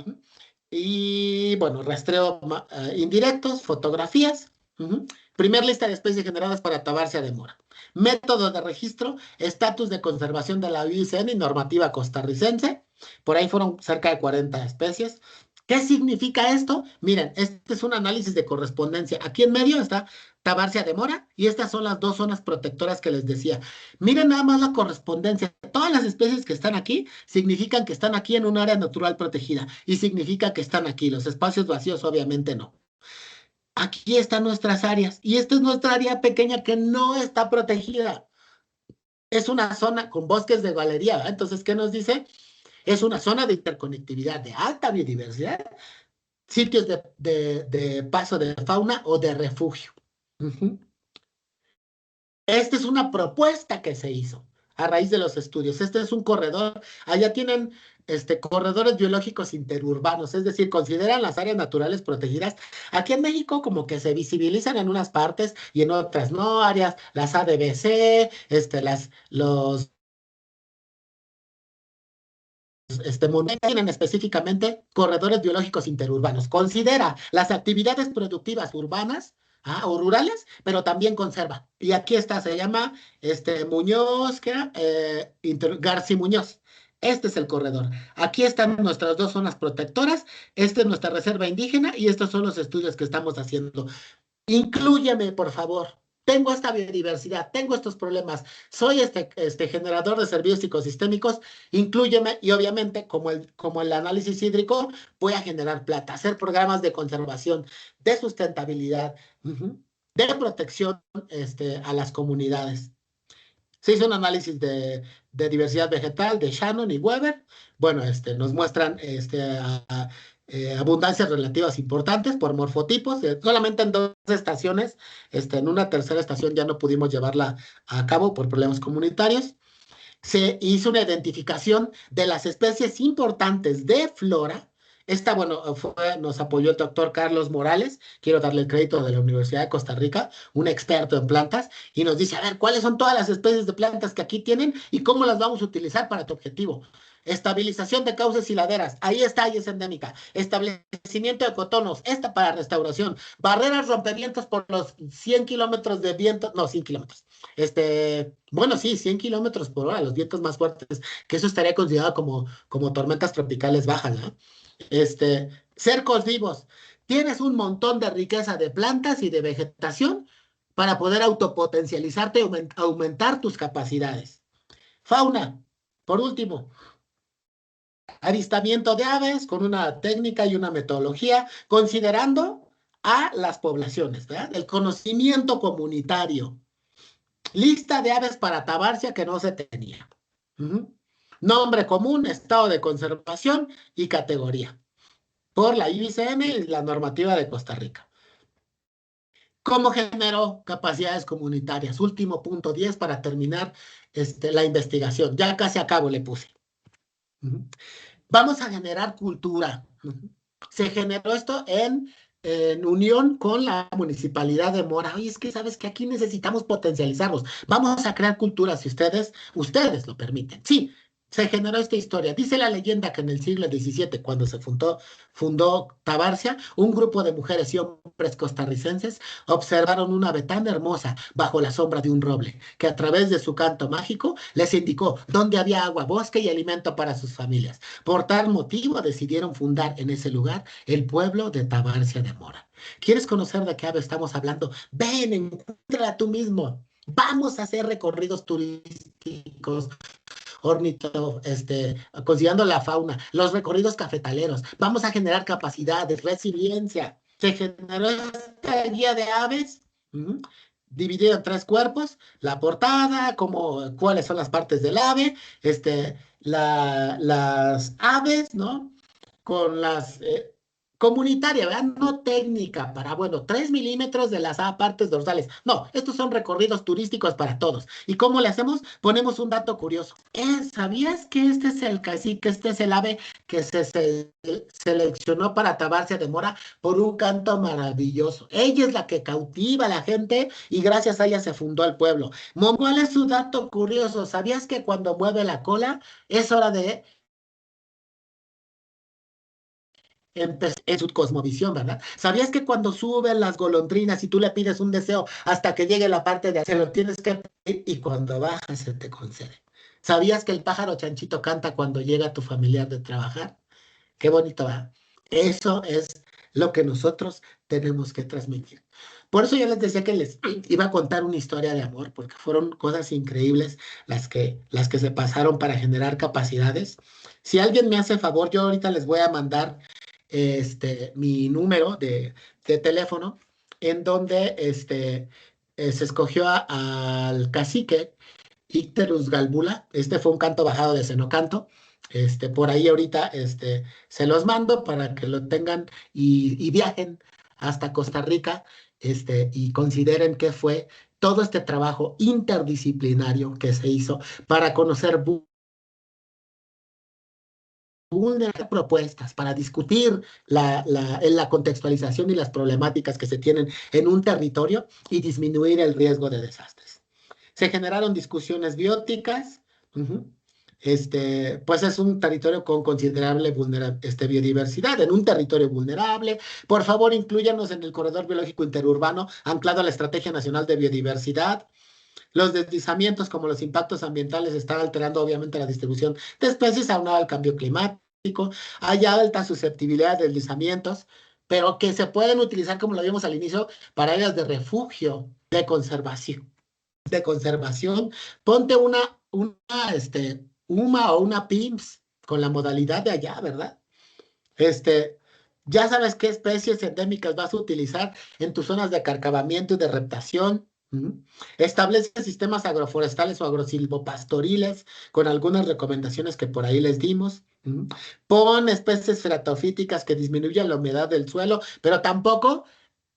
Y bueno, rastreo indirectos, fotografías. Primer lista de especies generadas para Tabarcia de Mora. Método de registro, estatus de conservación de la IUCN y normativa costarricense. Por ahí fueron cerca de 40 especies. ¿Qué significa esto? Miren, este es un análisis de correspondencia. Aquí en medio está Tabarcia de Mora y estas son las dos zonas protectoras que les decía. Miren nada más la correspondencia. Todas las especies que están aquí significan que están aquí en un área natural protegida y significa que están aquí. Los espacios vacíos obviamente no. Aquí están nuestras áreas y esta es nuestra área pequeña que no está protegida. Es una zona con bosques de galería, ¿verdad? Entonces, ¿qué nos dice? Es una zona de interconectividad, de alta biodiversidad, sitios de paso de fauna o de refugio. Ujú. Esta es una propuesta que se hizo a raíz de los estudios. Este es un corredor. Allá tienen corredores biológicos interurbanos, es decir, consideran las áreas naturales protegidas. Aquí en México como que se visibilizan en unas partes y en otras no, áreas, las ADBC, los tienen específicamente corredores biológicos interurbanos. Considera las actividades productivas urbanas o rurales, pero también conserva. Y aquí está, se llama Muñoz, ¿qué era? García Muñoz. Este es el corredor. Aquí están nuestras dos zonas protectoras. Esta es nuestra reserva indígena y estos son los estudios que estamos haciendo. Inclúyeme, por favor. Tengo esta biodiversidad, tengo estos problemas, soy este generador de servicios ecosistémicos, inclúyeme y obviamente como el análisis hídrico voy a generar plata, hacer programas de conservación, de sustentabilidad, de protección a las comunidades. Se hizo un análisis de diversidad vegetal de Shannon y Weber. Bueno, nos muestran abundancias relativas importantes por morfotipos, solamente en 2 estaciones. En una tercera estación ya no pudimos llevarla a cabo por problemas comunitarios. Se hizo una identificación de las especies importantes de flora. Bueno, nos apoyó el doctor Carlos Morales, quiero darle el crédito de la Universidad de Costa Rica, un experto en plantas, y nos dice, a ver, ¿cuáles son todas las especies de plantas que aquí tienen y cómo las vamos a utilizar para tu objetivo? Estabilización de cauces y laderas, ahí está y es endémica. Establecimiento de cotonos, esta para restauración. Barreras rompevientos por los 100 kilómetros de viento, no, 100 kilómetros. Bueno, sí, 100 kilómetros por hora, los vientos más fuertes, que eso estaría considerado como tormentas tropicales bajas, ¿no? Cercos vivos. Tienes un montón de riqueza de plantas y de vegetación para poder autopotencializarte y aumentar tus capacidades. Fauna, por último, avistamiento de aves con una técnica y una metodología, considerando a las poblaciones, ¿verdad? El conocimiento comunitario. Lista de aves para tabarcia que no se tenía. Nombre común, estado de conservación y categoría. Por la IBCN y la normativa de Costa Rica. ¿Cómo generó capacidades comunitarias? Último punto 10 para terminar la investigación. Ya casi a cabo le puse. Vamos a generar cultura. Se generó esto en unión con la Municipalidad de Mora. Oye, es que sabes que aquí necesitamos potencializarlos. Vamos a crear cultura si ustedes lo permiten. Sí, se generó esta historia. Dice la leyenda que en el siglo XVII, cuando se fundó Tabarcia, un grupo de mujeres y hombres costarricenses observaron una ave tan hermosa bajo la sombra de un roble, que a través de su canto mágico les indicó dónde había agua, bosque y alimento para sus familias. Por tal motivo decidieron fundar en ese lugar el pueblo de Tabarcia de Mora. ¿Quieres conocer de qué ave estamos hablando? Ven, encuéntrala tú mismo. Vamos a hacer recorridos turísticos, considerando la fauna, los recorridos cafetaleros. Vamos a generar capacidades, resiliencia. Se generó esta guía de aves, dividido en 3 cuerpos: la portada, cuáles son las partes del ave, las aves, ¿no? Con las comunitaria, ¿verdad? No técnica, para, bueno, 3 milímetros de las partes dorsales. No, estos son recorridos turísticos para todos. ¿Y cómo le hacemos? Ponemos un dato curioso. ¿Sabías que este es el cacique, este es el ave que se seleccionó para Tabarcia de Mora por un canto maravilloso? Ella es la que cautiva a la gente y gracias a ella se fundó el pueblo. ¿Cuál es su dato curioso? ¿Sabías que cuando mueve la cola es hora de en su cosmovisión, ¿verdad? ¿Sabías que cuando suben las golondrinas y tú le pides un deseo hasta que llegue la parte de se lo tienes que pedir y cuando baja se te concede? ¿Sabías que el pájaro chanchito canta cuando llega tu familiar de trabajar? Qué bonito, ¿verdad? Eso es lo que nosotros tenemos que transmitir. Por eso yo les decía que les iba a contar una historia de amor, porque fueron cosas increíbles las que se pasaron para generar capacidades. Si alguien me hace favor, yo ahorita les voy a mandar mi número de teléfono, en donde se escogió al cacique Icterus galbula. Este fue un canto bajado de Cenocanto. Por ahí ahorita se los mando para que lo tengan y viajen hasta Costa Rica y consideren qué fue todo este trabajo interdisciplinario que se hizo para conocer propuestas, para discutir en la contextualización y las problemáticas que se tienen en un territorio y disminuir el riesgo de desastres. Se generaron discusiones bióticas. Pues es un territorio con considerable biodiversidad. En un territorio vulnerable, por favor, inclúyanos en el corredor biológico interurbano anclado a la Estrategia Nacional de Biodiversidad. Los deslizamientos, como los impactos ambientales, están alterando obviamente la distribución de especies aunado al cambio climático. Hay alta susceptibilidad de deslizamientos, pero que se pueden utilizar, como lo vimos al inicio, para áreas de refugio, de conservación. Ponte UMA o una PIMS con la modalidad de allá, ¿verdad? Ya sabes qué especies endémicas vas a utilizar en tus zonas de acarcabamiento y de reptación. Establece sistemas agroforestales o agrosilvopastoriles con algunas recomendaciones que por ahí les dimos. Pon especies fratofíticas que disminuyan la humedad del suelo, pero tampoco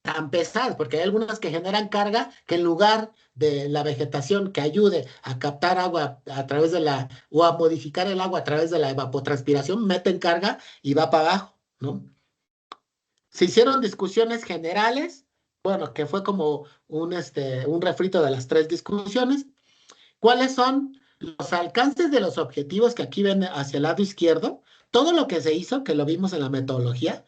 tan pesadas, porque hay algunas que generan carga que en lugar de la vegetación que ayude a captar agua a través o a modificar el agua a través de la evapotranspiración, meten carga y va para abajo, ¿no? Se hicieron discusiones generales, bueno, que fue como un refrito de las tres discusiones. ¿Cuáles son los alcances de los objetivos que aquí ven hacia el lado izquierdo? Todo lo que se hizo, que lo vimos en la metodología,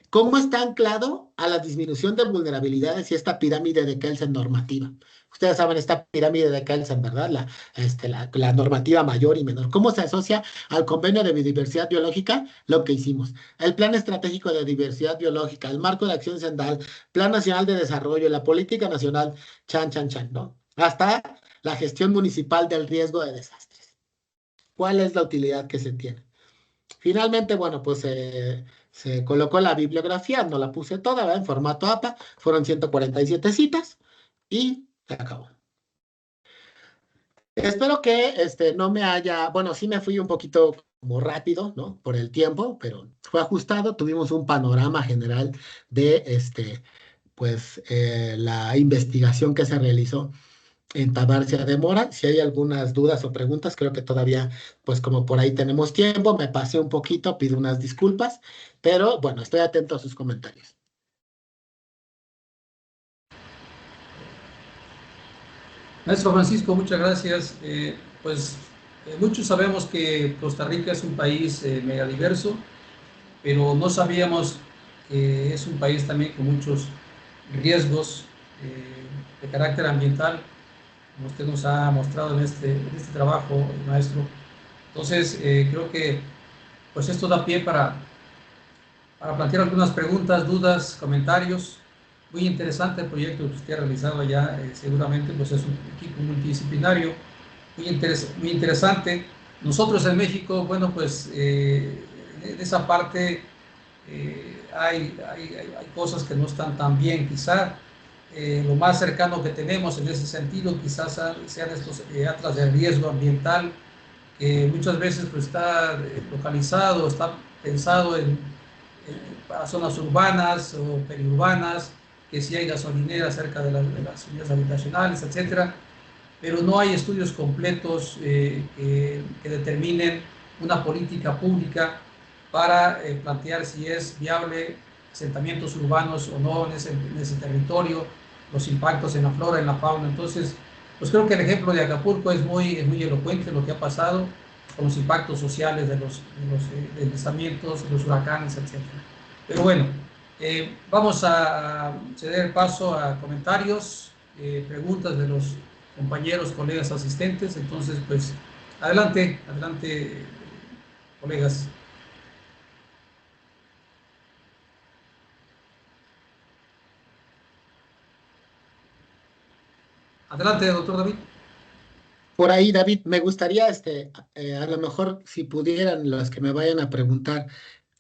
¿cómo está anclado a la disminución de vulnerabilidades y esta pirámide de Kelsen normativa? Ustedes saben esta pirámide de Kelsen, ¿verdad? La normativa mayor y menor. ¿Cómo se asocia al convenio de biodiversidad biológica? Lo que hicimos. El Plan Estratégico de Diversidad Biológica, el Marco de Acción Sendal, Plan Nacional de Desarrollo, la Política Nacional, ¿no? Hasta la gestión municipal del riesgo de desastres. ¿Cuál es la utilidad que se tiene? Finalmente, bueno, pues se colocó la bibliografía, no la puse toda, ¿verdad? En formato APA, fueron 147 citas y se acabó. Espero que no me haya, bueno, sí me fui un poquito como rápido, ¿no? Por el tiempo, pero fue ajustado, tuvimos un panorama general de pues la investigación que se realizó en Tabarcia de Mora. Si hay algunas dudas o preguntas, creo que todavía, pues como por ahí tenemos tiempo, me pasé un poquito, pido unas disculpas, pero bueno, estoy atento a sus comentarios. Maestro Francisco, muchas gracias. Muchos sabemos que Costa Rica es un país megadiverso, pero no sabíamos que es un país también con muchos riesgos de carácter ambiental, como usted nos ha mostrado en este trabajo, maestro. Entonces, creo que pues esto da pie para plantear algunas preguntas, dudas, comentarios. Muy interesante el proyecto que usted ha realizado allá, seguramente pues es un equipo multidisciplinario, muy interesante. Nosotros en México, bueno, pues en esa parte hay cosas que no están tan bien, quizá. Lo más cercano que tenemos en ese sentido quizás sean estos atlas de riesgo ambiental, que muchas veces pues, está localizado, está pensado para zonas urbanas o periurbanas, que sí hay gasolineras cerca de las unidades habitacionales, etcétera, pero no hay estudios completos que determinen una política pública para plantear si es viable asentamientos urbanos o no en ese territorio, los impactos en la flora, en la fauna. Entonces, pues creo que el ejemplo de Acapulco es muy elocuente lo que ha pasado con los impactos sociales de los deslizamientos, de los huracanes, etc. Pero bueno, vamos a ceder paso a comentarios, preguntas de los compañeros, colegas asistentes. Entonces, pues, adelante, colegas. Adelante, doctor David. Por ahí, David, me gustaría, a lo mejor, si pudieran los que me vayan a preguntar,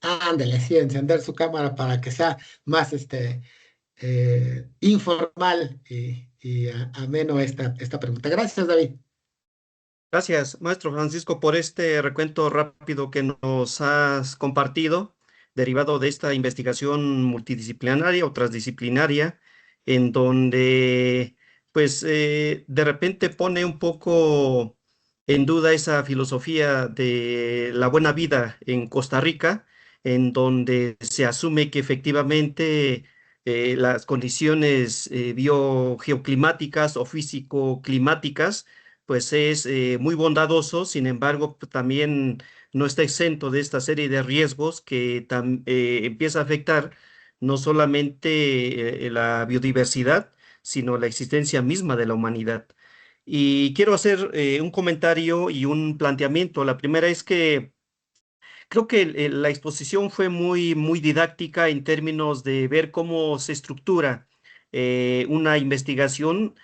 ándale, sí, encender su cámara para que sea más, informal y ameno esta pregunta. Gracias, David. Gracias, maestro Francisco, por este recuento rápido que nos has compartido, derivado de esta investigación multidisciplinaria o transdisciplinaria, en donde, pues, de repente pone un poco en duda esa filosofía de la buena vida en Costa Rica, en donde se asume que efectivamente las condiciones biogeoclimáticas o físico-climáticas pues es muy bondadoso. Sin embargo, también no está exento de esta serie de riesgos que empieza a afectar no solamente la biodiversidad, sino la existencia misma de la humanidad. Y quiero hacer un comentario y un planteamiento. La primera es que creo que la exposición fue muy didáctica en términos de ver cómo se estructura una investigación,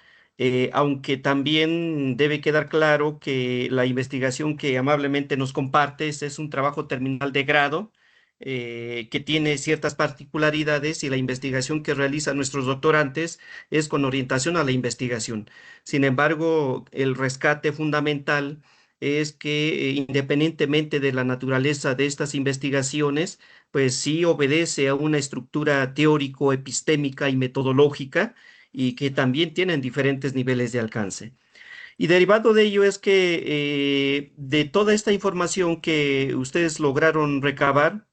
aunque también debe quedar claro que la investigación que amablemente nos compartes es un trabajo terminal de grado, que tiene ciertas particularidades, y la investigación que realizan nuestros doctorantes es con orientación a la investigación. Sin embargo, el rescate fundamental es que independientemente de la naturaleza de estas investigaciones, pues sí obedece a una estructura teórico-epistémica y metodológica, y que también tienen diferentes niveles de alcance. Y derivado de ello es que de toda esta información que ustedes lograron recabar,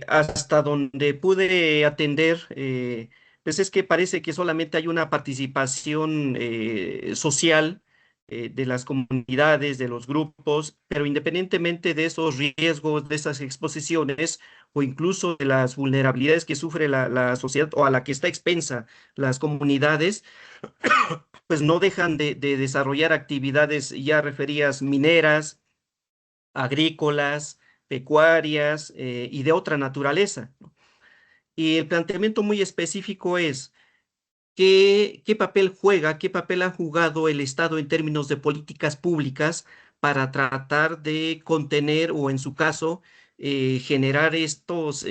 hasta donde pude atender, pues es que parece que solamente hay una participación social de las comunidades, de los grupos, pero independientemente de esos riesgos, de esas exposiciones o incluso de las vulnerabilidades que sufre la sociedad o a la que está expensa las comunidades, pues no dejan de desarrollar actividades ya referidas mineras, agrícolas, pecuarias y de otra naturaleza, ¿no? Y el planteamiento muy específico es qué papel juega, qué papel ha jugado el Estado en términos de políticas públicas para tratar de contener o en su caso generar estas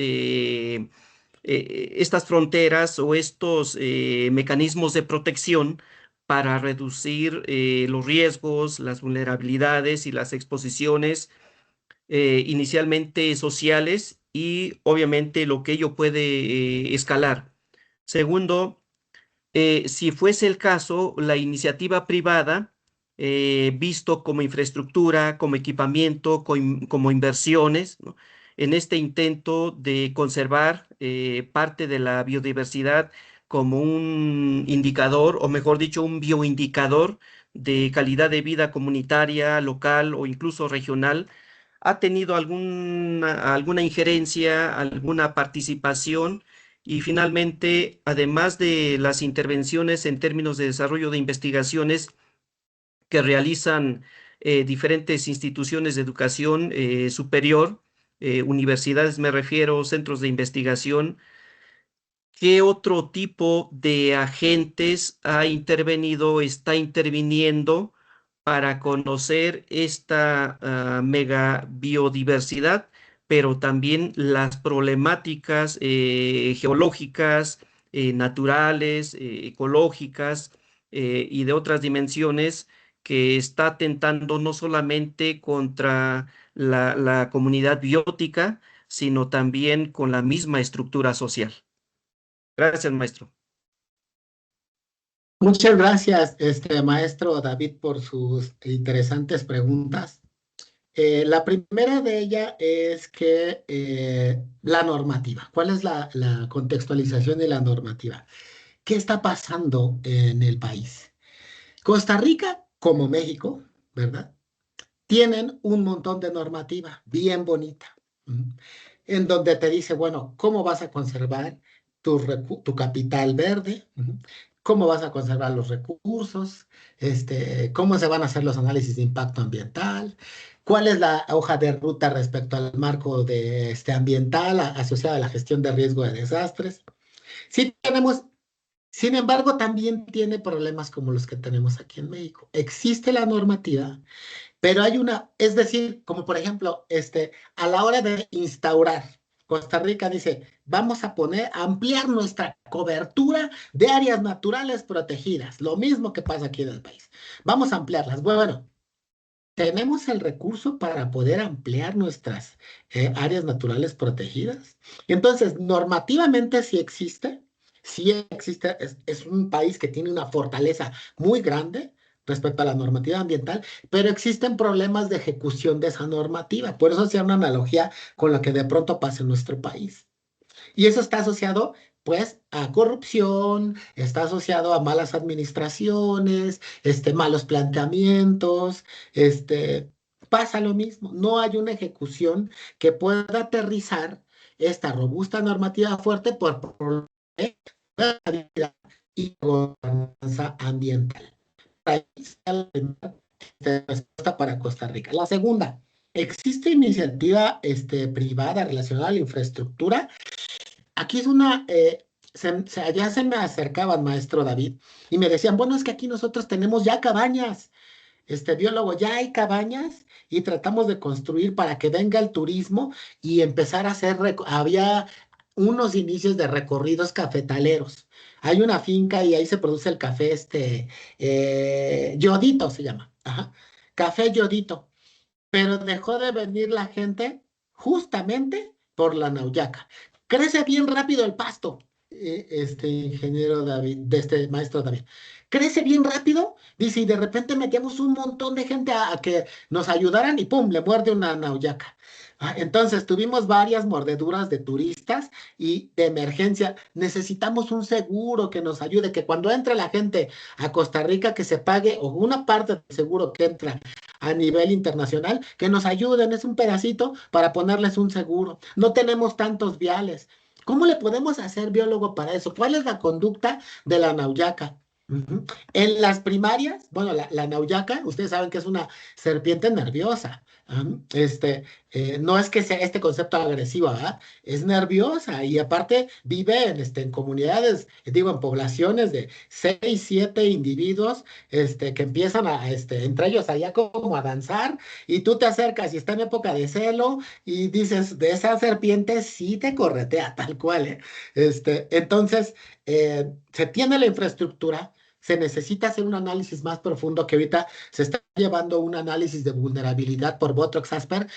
fronteras o estos mecanismos de protección para reducir los riesgos, las vulnerabilidades y las exposiciones inicialmente sociales, y obviamente lo que ello puede escalar. Segundo, si fuese el caso, la iniciativa privada, visto como infraestructura, como equipamiento, como inversiones, ¿no? En este intento de conservar parte de la biodiversidad como un indicador, o mejor dicho, un bioindicador de calidad de vida comunitaria, local o incluso regional, ¿ha tenido alguna injerencia, alguna participación? Y finalmente, además de las intervenciones en términos de desarrollo de investigaciones que realizan diferentes instituciones de educación superior, universidades me refiero, centros de investigación, ¿qué otro tipo de agentes ha intervenido, está interviniendo para conocer esta mega biodiversidad, pero también las problemáticas geológicas, naturales, ecológicas y de otras dimensiones, que está atentando no solamente contra la comunidad biótica, sino también con la misma estructura social? Gracias, maestro. Muchas gracias, maestro David, por sus interesantes preguntas. La primera de ellas es que la normativa. ¿Cuál es la contextualización de la normativa? ¿Qué está pasando en el país? Costa Rica, como México, ¿verdad? Tienen un montón de normativa bien bonita, ¿m? En donde te dice, bueno, ¿cómo vas a conservar tu capital verde? ¿M? ¿Cómo vas a conservar los recursos? ¿Cómo se van a hacer los análisis de impacto ambiental? ¿Cuál es la hoja de ruta respecto al marco de ambiental asociado a la gestión de riesgo de desastres? Sí tenemos, sin embargo, también tiene problemas como los que tenemos aquí en México. Existe la normativa, pero hay una, es decir, como por ejemplo, a la hora de instaurar Costa Rica dice, vamos a ampliar nuestra cobertura de áreas naturales protegidas. Lo mismo que pasa aquí en el país. Vamos a ampliarlas. Bueno, ¿tenemos el recurso para poder ampliar nuestras áreas naturales protegidas? Entonces, normativamente sí existe, es un país que tiene una fortaleza muy grande respecto a la normativa ambiental, pero existen problemas de ejecución de esa normativa. Por eso hacía una analogía con lo que de pronto pasa en nuestro país. Y eso está asociado, pues, a corrupción, está asociado a malas administraciones, malos planteamientos, pasa lo mismo. No hay una ejecución que pueda aterrizar esta robusta normativa fuerte por y gobernanza ambiental. Ahí está la primera respuesta para Costa Rica. La segunda, ¿existe iniciativa privada relacionada a la infraestructura? Aquí es ya se me acercaban, maestro David, y me decían, bueno, es que aquí nosotros tenemos ya cabañas, biólogo, ya hay cabañas y tratamos de construir para que venga el turismo y empezar a hacer, había unos inicios de recorridos cafetaleros. Hay una finca y ahí se produce el café, Yodito se llama, ajá, café Yodito, pero dejó de venir la gente justamente por la nauyaca. Crece bien rápido el pasto, ingeniero David, de este maestro David. Crece bien rápido, dice, y de repente metíamos un montón de gente a que nos ayudaran y ¡pum! Le muerde una nauyaca. Entonces tuvimos varias mordeduras de turistas y de emergencia. Necesitamos un seguro que nos ayude, que cuando entre la gente a Costa Rica que se pague, o una parte del seguro que entra a nivel internacional, que nos ayuden, es un pedacito para ponerles un seguro. No tenemos tantos viales. ¿Cómo le podemos hacer, biólogo, para eso? ¿Cuál es la conducta de la nauyaca? Ujú. En las primarias, bueno, la nauyaca, ustedes saben que es una serpiente nerviosa. No es que sea este concepto agresivo, ¿verdad? Es nerviosa y aparte vive en comunidades, digo, en poblaciones de 6, 7 individuos, que empiezan entre ellos allá como a danzar y tú te acercas y está en época de celo y dices, de esa serpiente sí te corretea, tal cual, ¿eh? Entonces, se tiene la infraestructura. Se necesita hacer un análisis más profundo que ahorita se está llevando un análisis de vulnerabilidad por Botrox Asper,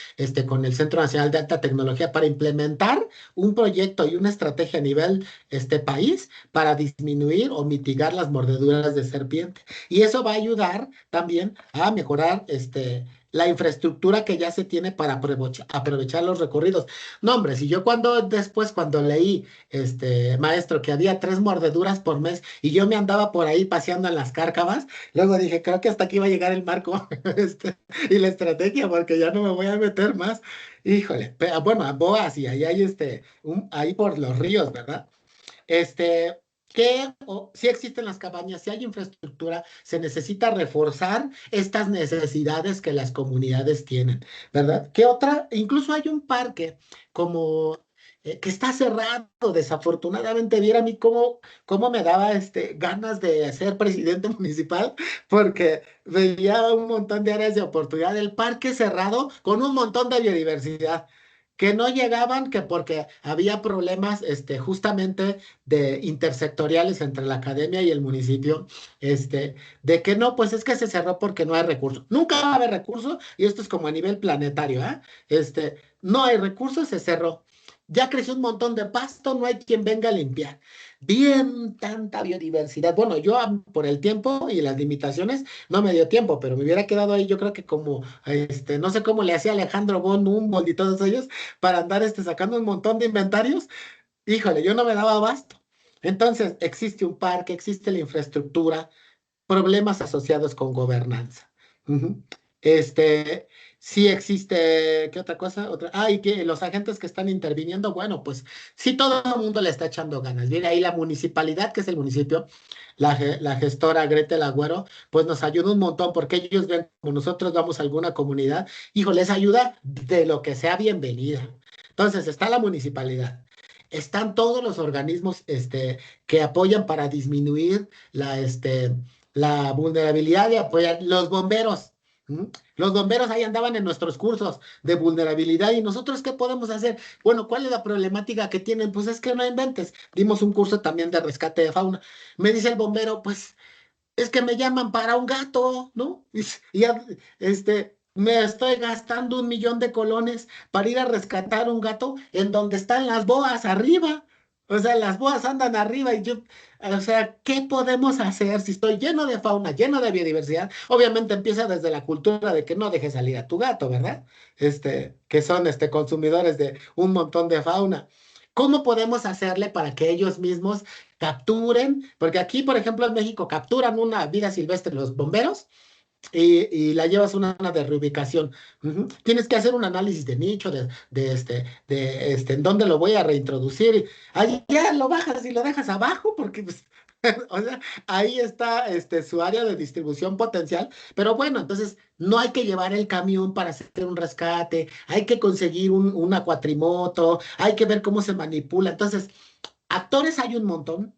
con el Centro Nacional de Alta Tecnología para implementar un proyecto y una estrategia a nivel país para disminuir o mitigar las mordeduras de serpiente. Y eso va a ayudar también a mejorar la infraestructura que ya se tiene para aprovechar los recorridos. No, hombre, si yo cuando leí, maestro, que había 3 mordeduras por mes y yo me andaba por ahí paseando en las cárcavas, luego dije, creo que hasta aquí va a llegar el marco y la estrategia, porque ya no me voy a meter más. Híjole, pero, bueno, a Boas y ahí hay ahí por los ríos, ¿verdad? Este, sí existen las cabañas, sí hay infraestructura, se necesita reforzar estas necesidades que las comunidades tienen, ¿verdad? ¿Qué otra? Incluso hay un parque como que está cerrado, desafortunadamente, viera a mí cómo me daba ganas de ser presidente municipal, porque veía un montón de áreas de oportunidad, el parque cerrado con un montón de biodiversidad que no llegaban, que porque había problemas justamente de intersectoriales entre la academia y el municipio, de que no, pues es que se cerró porque no hay recursos. Nunca va a haber recursos, y esto es como a nivel planetario, ¿eh? No hay recursos, se cerró. Ya creció un montón de pasto, no hay quien venga a limpiar. Bien, tanta biodiversidad. Bueno, yo por el tiempo y las limitaciones no me dio tiempo, pero me hubiera quedado ahí, yo creo que como, no sé cómo le hacía Alejandro von Humboldt y todos ellos para andar sacando un montón de inventarios. Híjole, yo no me daba abasto. Entonces, existe un parque, existe la infraestructura, problemas asociados con gobernanza. Ujú. Este, sí existe, ¿qué otra cosa? Y que los agentes que están interviniendo, bueno, pues sí, todo el mundo le está echando ganas. Viene ahí la municipalidad, que es el municipio, la gestora Gretel Agüero, pues nos ayuda un montón porque ellos ven como nosotros vamos a alguna comunidad, hijo, les ayuda de lo que sea bienvenida. Entonces, está la municipalidad. Están todos los organismos que apoyan para disminuir la vulnerabilidad de apoyar los bomberos. Los bomberos ahí andaban en nuestros cursos de vulnerabilidad y nosotros, ¿qué podemos hacer? Bueno, ¿cuál es la problemática que tienen? Pues es que no inventes. Dimos un curso también de rescate de fauna. Me dice el bombero, pues es que me llaman para un gato, ¿no? Y ya, me estoy gastando 1 millón de colones para ir a rescatar un gato en donde están las boas arriba. O sea, las boas andan arriba y yo, o sea, ¿qué podemos hacer si estoy lleno de fauna, lleno de biodiversidad? Obviamente empieza desde la cultura de que no dejes salir a tu gato, ¿verdad? Que son consumidores de un montón de fauna. ¿Cómo podemos hacerle para que ellos mismos capturen? Porque aquí, por ejemplo, en México capturan una vida silvestre los bomberos y la llevas a una de reubicación. Tienes que hacer un análisis de nicho, en dónde lo voy a reintroducir. Ahí ya lo bajas y lo dejas abajo porque, pues, o sea, ahí está su área de distribución potencial. Pero bueno, entonces no hay que llevar el camión para hacer un rescate, hay que conseguir una cuatrimoto, hay que ver cómo se manipula. Entonces, actores hay un montón.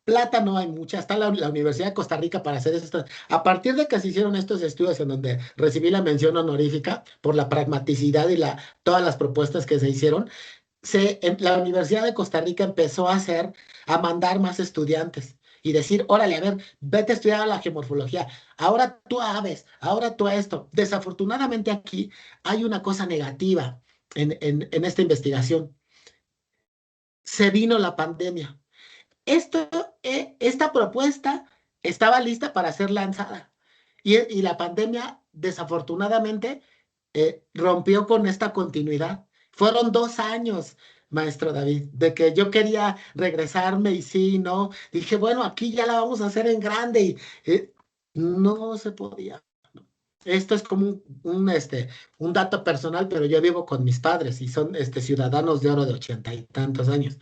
Plata no hay mucha, está la Universidad de Costa Rica para hacer esto. A partir de que se hicieron estos estudios en donde recibí la mención honorífica por la pragmaticidad y todas las propuestas que se hicieron, la Universidad de Costa Rica empezó a mandar más estudiantes y decir, órale, a ver, vete a estudiar la geomorfología, ahora tú a aves, ahora tú a esto. Desafortunadamente aquí hay una cosa negativa en esta investigación. Se vino la pandemia. Esto, esta propuesta estaba lista para ser lanzada y la pandemia desafortunadamente rompió con esta continuidad. Fueron 2 años, maestro David, de que yo quería regresarme y sí, no. Dije, bueno, aquí ya la vamos a hacer en grande y no se podía. Esto es como un dato personal, pero yo vivo con mis padres y son ciudadanos de oro de 80 y tantos años.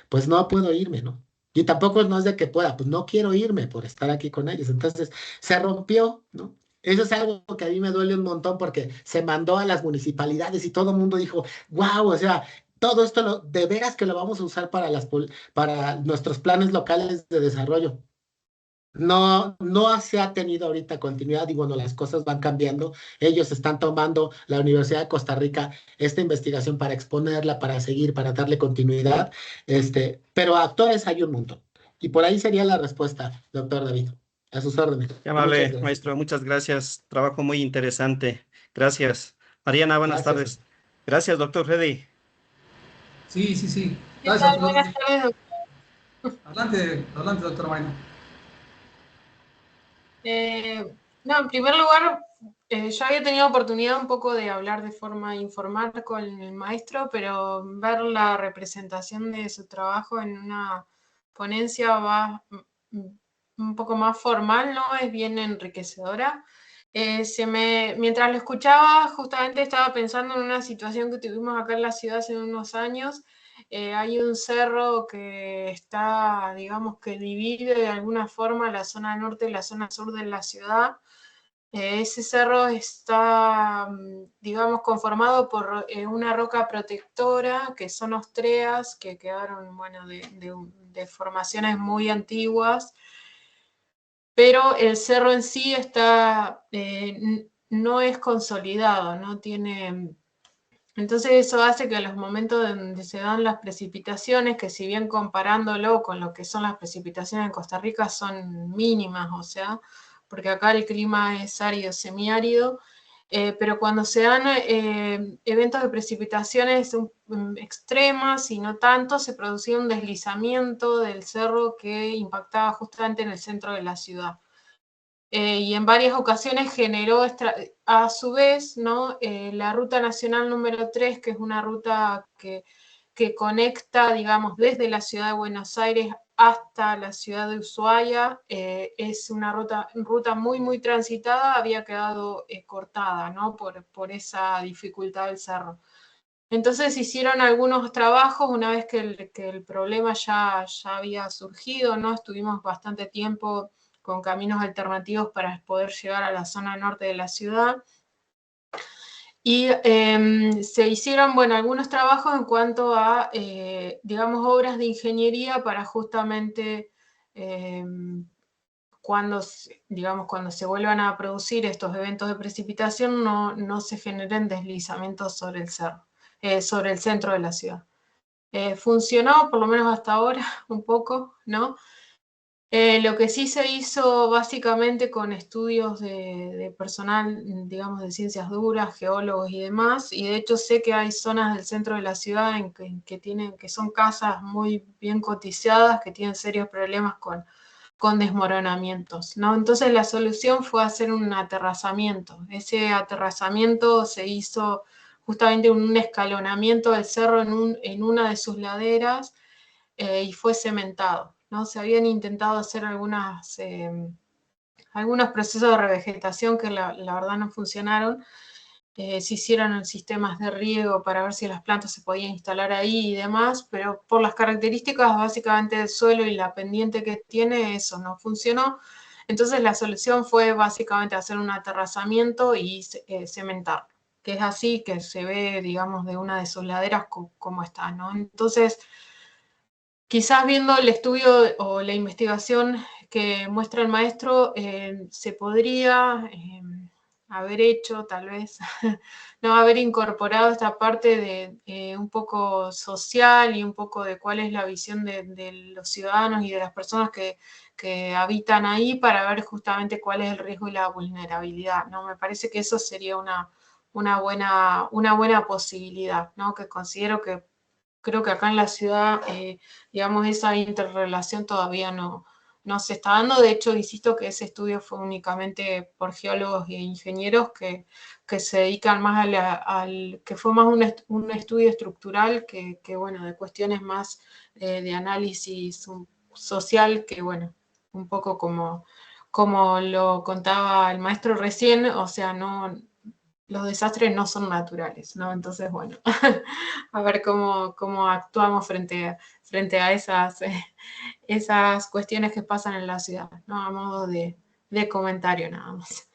Pues no puedo irme, ¿no? Y tampoco no es de que pueda, pues no quiero irme por estar aquí con ellos. Entonces se rompió, ¿no? Eso es algo que a mí me duele un montón porque se mandó a las municipalidades y todo el mundo dijo, wow, o sea, todo esto de veras que lo vamos a usar para nuestros planes locales de desarrollo. No, no se ha tenido ahorita continuidad y bueno, las cosas van cambiando. Ellos están tomando, la Universidad de Costa Rica, esta investigación para exponerla, para seguir, para darle continuidad. Pero actores hay un montón. Y por ahí sería la respuesta, doctor David. A sus órdenes. Qué Muchas amable, gracias. maestro. Muchas gracias. Trabajo muy interesante. Gracias. Mariana, buenas Gracias. tardes. Gracias, doctor Freddy. Sí, sí, sí. ¿Qué Gracias, tal? doctor. Buenas tardes, Adelante, adelante, doctora Mayna. No, en primer lugar, yo había tenido oportunidad un poco de hablar de forma informal con el maestro, pero ver la representación de su trabajo en una ponencia un poco más formal, ¿no? Es bien enriquecedora. Mientras lo escuchaba, justamente estaba pensando en una situación que tuvimos acá en la ciudad hace unos años. Hay un cerro que está, digamos, que divide de alguna forma la zona norte y la zona sur de la ciudad. Ese cerro está, digamos, conformado por una roca protectora, que son ostreas, que quedaron, bueno, de formaciones muy antiguas, pero el cerro en sí no es consolidado, no tiene. Entonces eso hace que los momentos donde se dan las precipitaciones, que si bien comparándolo con lo que son las precipitaciones en Costa Rica son mínimas, o sea, porque acá el clima es árido, semiárido, pero cuando se dan eventos de precipitaciones extremas y no tanto, se producía un deslizamiento del cerro que impactaba justamente en el centro de la ciudad. Y en varias ocasiones generó, a su vez, ¿no? La ruta nacional número 3, que es una ruta que conecta, digamos, desde la ciudad de Buenos Aires hasta la ciudad de Ushuaia, es una ruta muy, muy transitada, había quedado cortada, ¿no? Por esa dificultad del cerro. Entonces hicieron algunos trabajos una vez que el problema ya había surgido, ¿no? Estuvimos bastante tiempo con caminos alternativos para poder llegar a la zona norte de la ciudad. Y se hicieron, bueno, algunos trabajos en cuanto a, digamos, obras de ingeniería para justamente digamos, cuando se vuelvan a producir estos eventos de precipitación no se generen deslizamientos sobre el cerro, sobre el centro de la ciudad. Funcionó, por lo menos hasta ahora, un poco, ¿no? Lo que sí se hizo básicamente con estudios de personal, digamos, de ciencias duras, geólogos y demás, y de hecho sé que hay zonas del centro de la ciudad que son casas muy bien cotizadas, que tienen serios problemas con desmoronamientos, ¿no? Entonces la solución fue hacer un aterrazamiento. Ese aterrazamiento se hizo justamente un escalonamiento del cerro en una de sus laderas y fue cementado, ¿no? Se habían intentado hacer algunos procesos de revegetación que la verdad no funcionaron. Se hicieron sistemas de riego para ver si las plantas se podían instalar ahí y demás, pero por las características básicamente del suelo y la pendiente que tiene, eso no funcionó. Entonces la solución fue básicamente hacer un aterrazamiento y cementarlo, que es así que se ve, digamos, de una de sus laderas como está, ¿no? Entonces, quizás viendo el estudio o la investigación que muestra el maestro, se podría haber hecho, tal vez, no haber incorporado esta parte de un poco social y un poco de cuál es la visión de los ciudadanos y de las personas que habitan ahí para ver justamente cuál es el riesgo y la vulnerabilidad, ¿no? Me parece que eso sería una buena posibilidad, ¿no? Que considero que creo que acá en la ciudad, digamos, esa interrelación todavía no se está dando. De hecho, insisto que ese estudio fue únicamente por geólogos e ingenieros que se dedican más que fue más un estudio estructural que, bueno, de cuestiones más de análisis social, que, bueno, un poco como lo contaba el maestro recién, o sea, los desastres no son naturales, ¿no? Entonces, bueno, a ver cómo actuamos frente a esas cuestiones que pasan en la ciudad, ¿no? A modo de comentario nada más.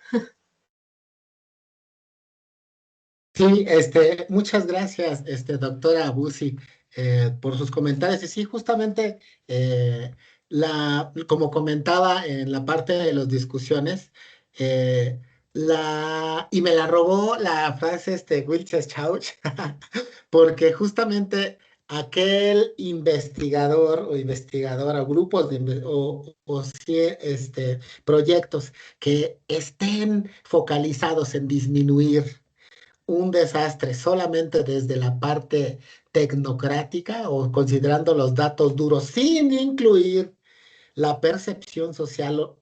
Sí, muchas gracias, doctora Busi, por sus comentarios. Y sí, justamente, como comentaba en la parte de las discusiones, eh, y me la robó la frase Wilczek Schauch, porque justamente aquel investigador o investigadora, grupos o sí, proyectos que estén focalizados en disminuir un desastre solamente desde la parte tecnocrática o considerando los datos duros sin incluir la percepción social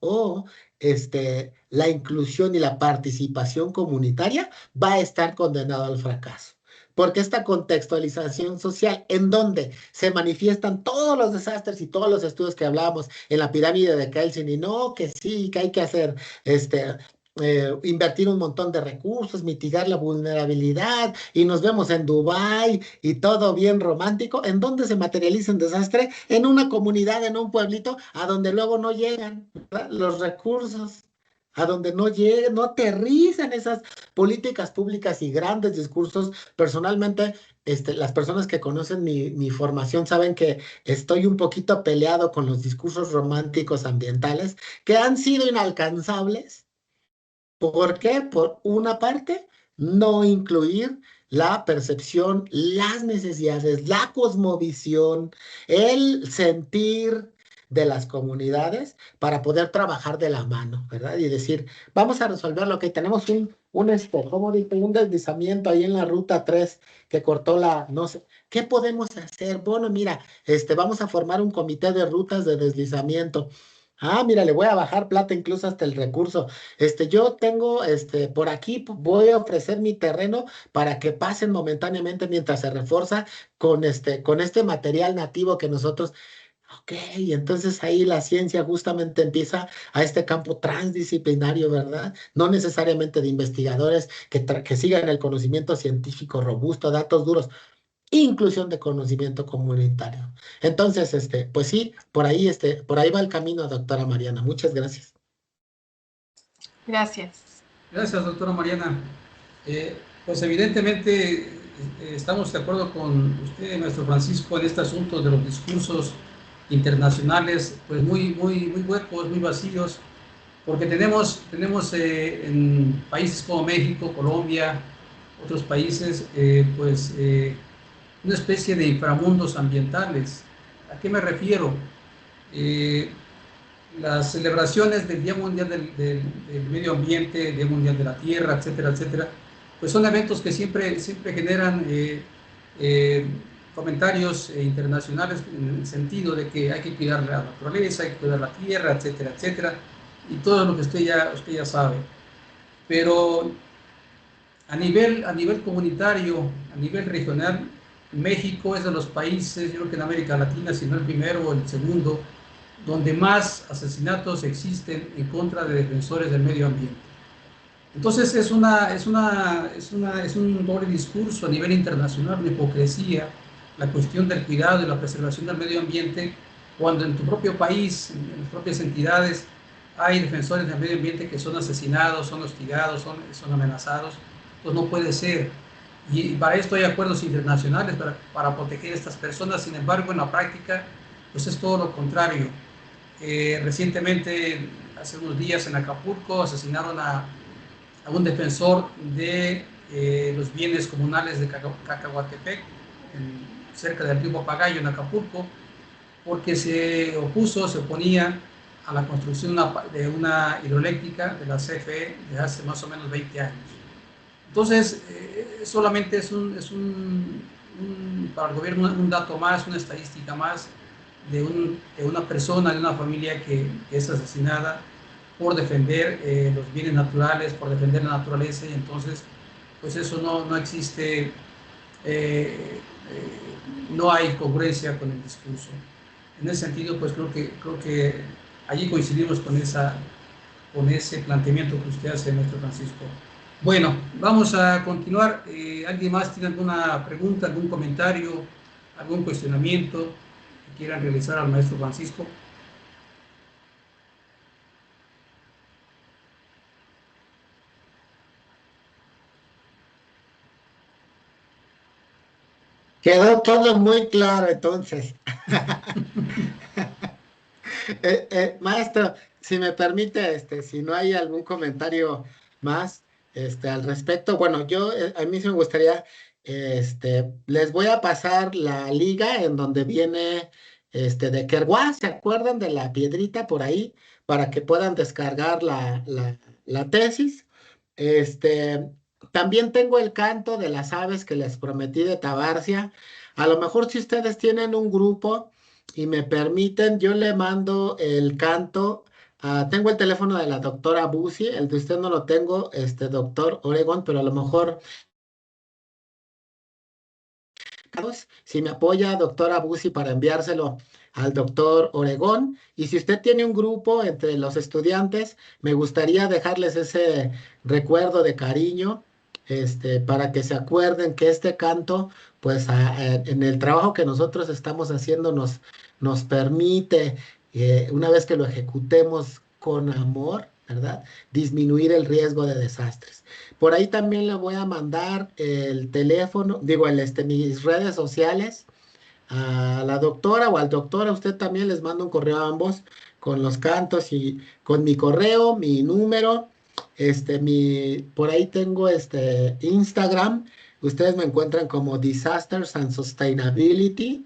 la inclusión y la participación comunitaria, va a estar condenado al fracaso. Porque esta contextualización social en donde se manifiestan todos los desastres y todos los estudios que hablábamos en la pirámide de Kelsen y no, que sí, que hay que hacer invertir un montón de recursos, mitigar la vulnerabilidad y nos vemos en Dubái y todo bien romántico, ¿en dónde se materializa un desastre? En una comunidad, en un pueblito, a donde luego no llegan, ¿verdad?, los recursos, a donde no llegan, no aterrizan esas políticas públicas y grandes discursos. Personalmente, las personas que conocen mi formación saben que estoy un poquito peleado con los discursos románticos ambientales que han sido inalcanzables. ¿Por qué? Por una parte, no incluir la percepción, las necesidades, la cosmovisión, el sentir de las comunidades para poder trabajar de la mano, ¿verdad? Y decir, vamos a resolver lo que tenemos ¿cómo digo? Un deslizamiento ahí en la ruta 3 que cortó no sé, ¿qué podemos hacer? Bueno, mira, vamos a formar un comité de rutas de deslizamiento. Ah, mira, le voy a bajar plata incluso hasta el recurso. Yo tengo, por aquí voy a ofrecer mi terreno para que pasen momentáneamente mientras se refuerza con este material nativo que nosotros. Ok, entonces ahí la ciencia justamente empieza a este campo transdisciplinario, ¿verdad? No necesariamente de investigadores que sigan el conocimiento científico robusto, datos duros, inclusión de conocimiento comunitario. Entonces, pues sí, por ahí va el camino, doctora Mariana. Muchas gracias. Gracias. Gracias, doctora Mariana. Pues evidentemente estamos de acuerdo con usted, maestro Francisco, en este asunto de los discursos internacionales, pues muy huecos, muy vacíos, porque tenemos en países como México, Colombia, otros países, una especie de inframundos ambientales. ¿A qué me refiero? Las celebraciones del Día Mundial del Medio Ambiente, el Día Mundial de la Tierra, etcétera, etcétera, pues son eventos que siempre generan comentarios internacionales en el sentido de que hay que cuidar la naturaleza, hay que cuidar la tierra, etcétera, etcétera, y todo lo que usted ya sabe. Pero a nivel comunitario, a nivel regional, México es de los países, yo creo que en América Latina, si no el primero o el segundo, donde más asesinatos existen en contra de defensores del medio ambiente. Entonces es un doble discurso a nivel internacional, una hipocresía, la cuestión del cuidado y la preservación del medio ambiente, cuando en tu propio país, en las propias entidades, hay defensores del medio ambiente que son asesinados, son hostigados, son amenazados. Pues no puede ser. Y para esto hay acuerdos internacionales para proteger a estas personas. Sin embargo, en la práctica, pues es todo lo contrario. Recientemente, hace unos días en Acapulco, asesinaron a un defensor de los bienes comunales de Cacahuatepec, cerca del río Papagayo, en Acapulco, porque se oponía a la construcción de una hidroeléctrica de la CFE de hace más o menos 20 años. Entonces, solamente para el gobierno un dato más, una estadística más de una persona, de una familia que es asesinada por defender los bienes naturales, por defender la naturaleza, y entonces, pues eso no existe, no hay congruencia con el discurso. En ese sentido, pues creo que allí coincidimos con ese planteamiento que usted hace, maestro Francisco. Bueno, vamos a continuar. ¿Alguien más tiene alguna pregunta, algún comentario, algún cuestionamiento que quieran realizar al maestro Francisco? Quedó todo muy claro entonces. Maestro, si me permite, si no hay algún comentario más al respecto, bueno, a mí sí me gustaría, les voy a pasar la liga en donde viene de Kerguá, ¿se acuerdan de la piedrita por ahí? Para que puedan descargar la tesis. Este, También tengo el canto de las aves que les prometí de Tabarcia. A lo mejor si ustedes tienen un grupo y me permiten, yo le mando el canto. Tengo el teléfono de la doctora Busi, el de usted no lo tengo, doctor Oregón, pero a lo mejor, si me apoya, doctora Busi, para enviárselo al doctor Oregón. Y si usted tiene un grupo entre los estudiantes, me gustaría dejarles ese recuerdo de cariño, para que se acuerden que este canto, pues en el trabajo que nosotros estamos haciendo, nos permite, una vez que lo ejecutemos con amor, ¿verdad? Disminuir el riesgo de desastres. Por ahí también le voy a mandar el teléfono, digo, mis redes sociales a la doctora o al doctor. A usted también les mando un correo a ambos con los cantos y con mi correo, mi número, por ahí tengo Instagram. Ustedes me encuentran como Disasters and Sustainability.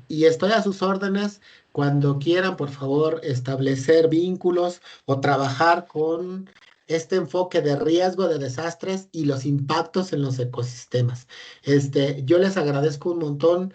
Y estoy a sus órdenes cuando quieran, por favor, establecer vínculos o trabajar con este enfoque de riesgo de desastres y los impactos en los ecosistemas. Yo les agradezco un montón,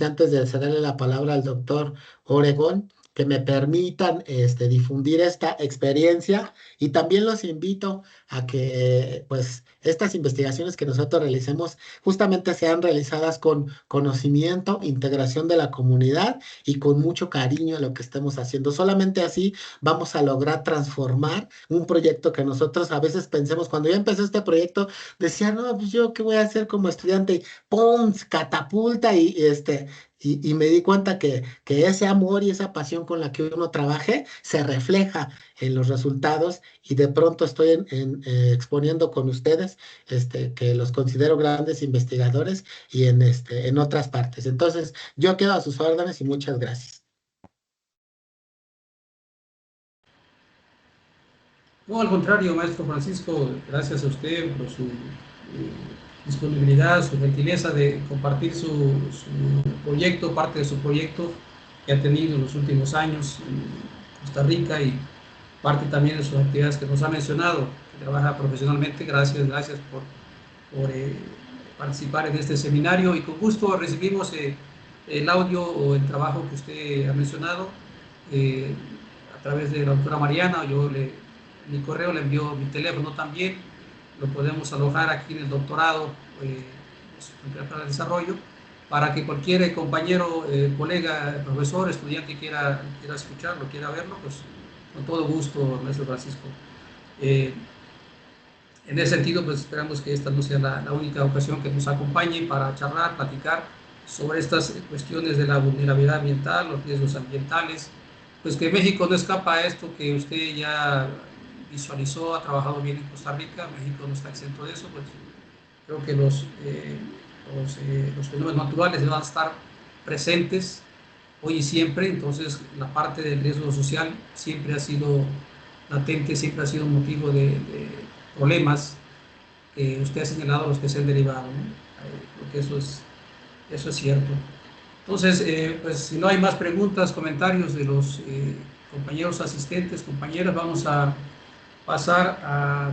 antes de cederle la palabra al doctor Oregón, que me permitan difundir esta experiencia, y también los invito a que pues estas investigaciones que nosotros realicemos justamente sean realizadas con conocimiento, integración de la comunidad y con mucho cariño a lo que estemos haciendo. Solamente así vamos a lograr transformar un proyecto que nosotros a veces pensemos. Cuando yo empecé este proyecto, decía, no, pues yo qué voy a hacer como estudiante, y ¡pum! Catapulta, y me di cuenta que ese amor y esa pasión con la que uno trabaje se refleja en los resultados, y de pronto estoy exponiendo con ustedes, que los considero grandes investigadores, y en otras partes. Entonces, yo quedo a sus órdenes y muchas gracias. No, al contrario, maestro Francisco, gracias a usted por su disponibilidad, su gentileza de compartir su proyecto, parte de su proyecto que ha tenido en los últimos años en Costa Rica y parte también de sus actividades que nos ha mencionado, que trabaja profesionalmente. Gracias, gracias por participar en este seminario y con gusto recibimos el audio o el trabajo que usted ha mencionado a través de la doctora Mariana. Mi correo le envió mi teléfono también, lo podemos alojar aquí en el doctorado para el desarrollo, para que cualquier compañero, colega, profesor, estudiante quiera escucharlo, quiera verlo, pues con todo gusto, maestro Francisco. En ese sentido, pues esperamos que esta no sea la única ocasión que nos acompañe para charlar, platicar sobre estas cuestiones de la vulnerabilidad ambiental, los riesgos ambientales, pues que México no escapa a esto que usted ya visualizó, ha trabajado bien en Costa Rica. México no está exento de eso, pues creo que los fenómenos naturales van a estar presentes hoy y siempre. Entonces la parte del riesgo social siempre ha sido latente, siempre ha sido un motivo de problemas que usted ha señalado, los que se han derivado, ¿no? Creo que eso es cierto. Entonces, pues si no hay más preguntas, comentarios de los compañeros asistentes, compañeras, vamos a pasar a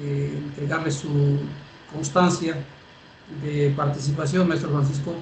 entregarle su constancia de participación, maestro Francisco.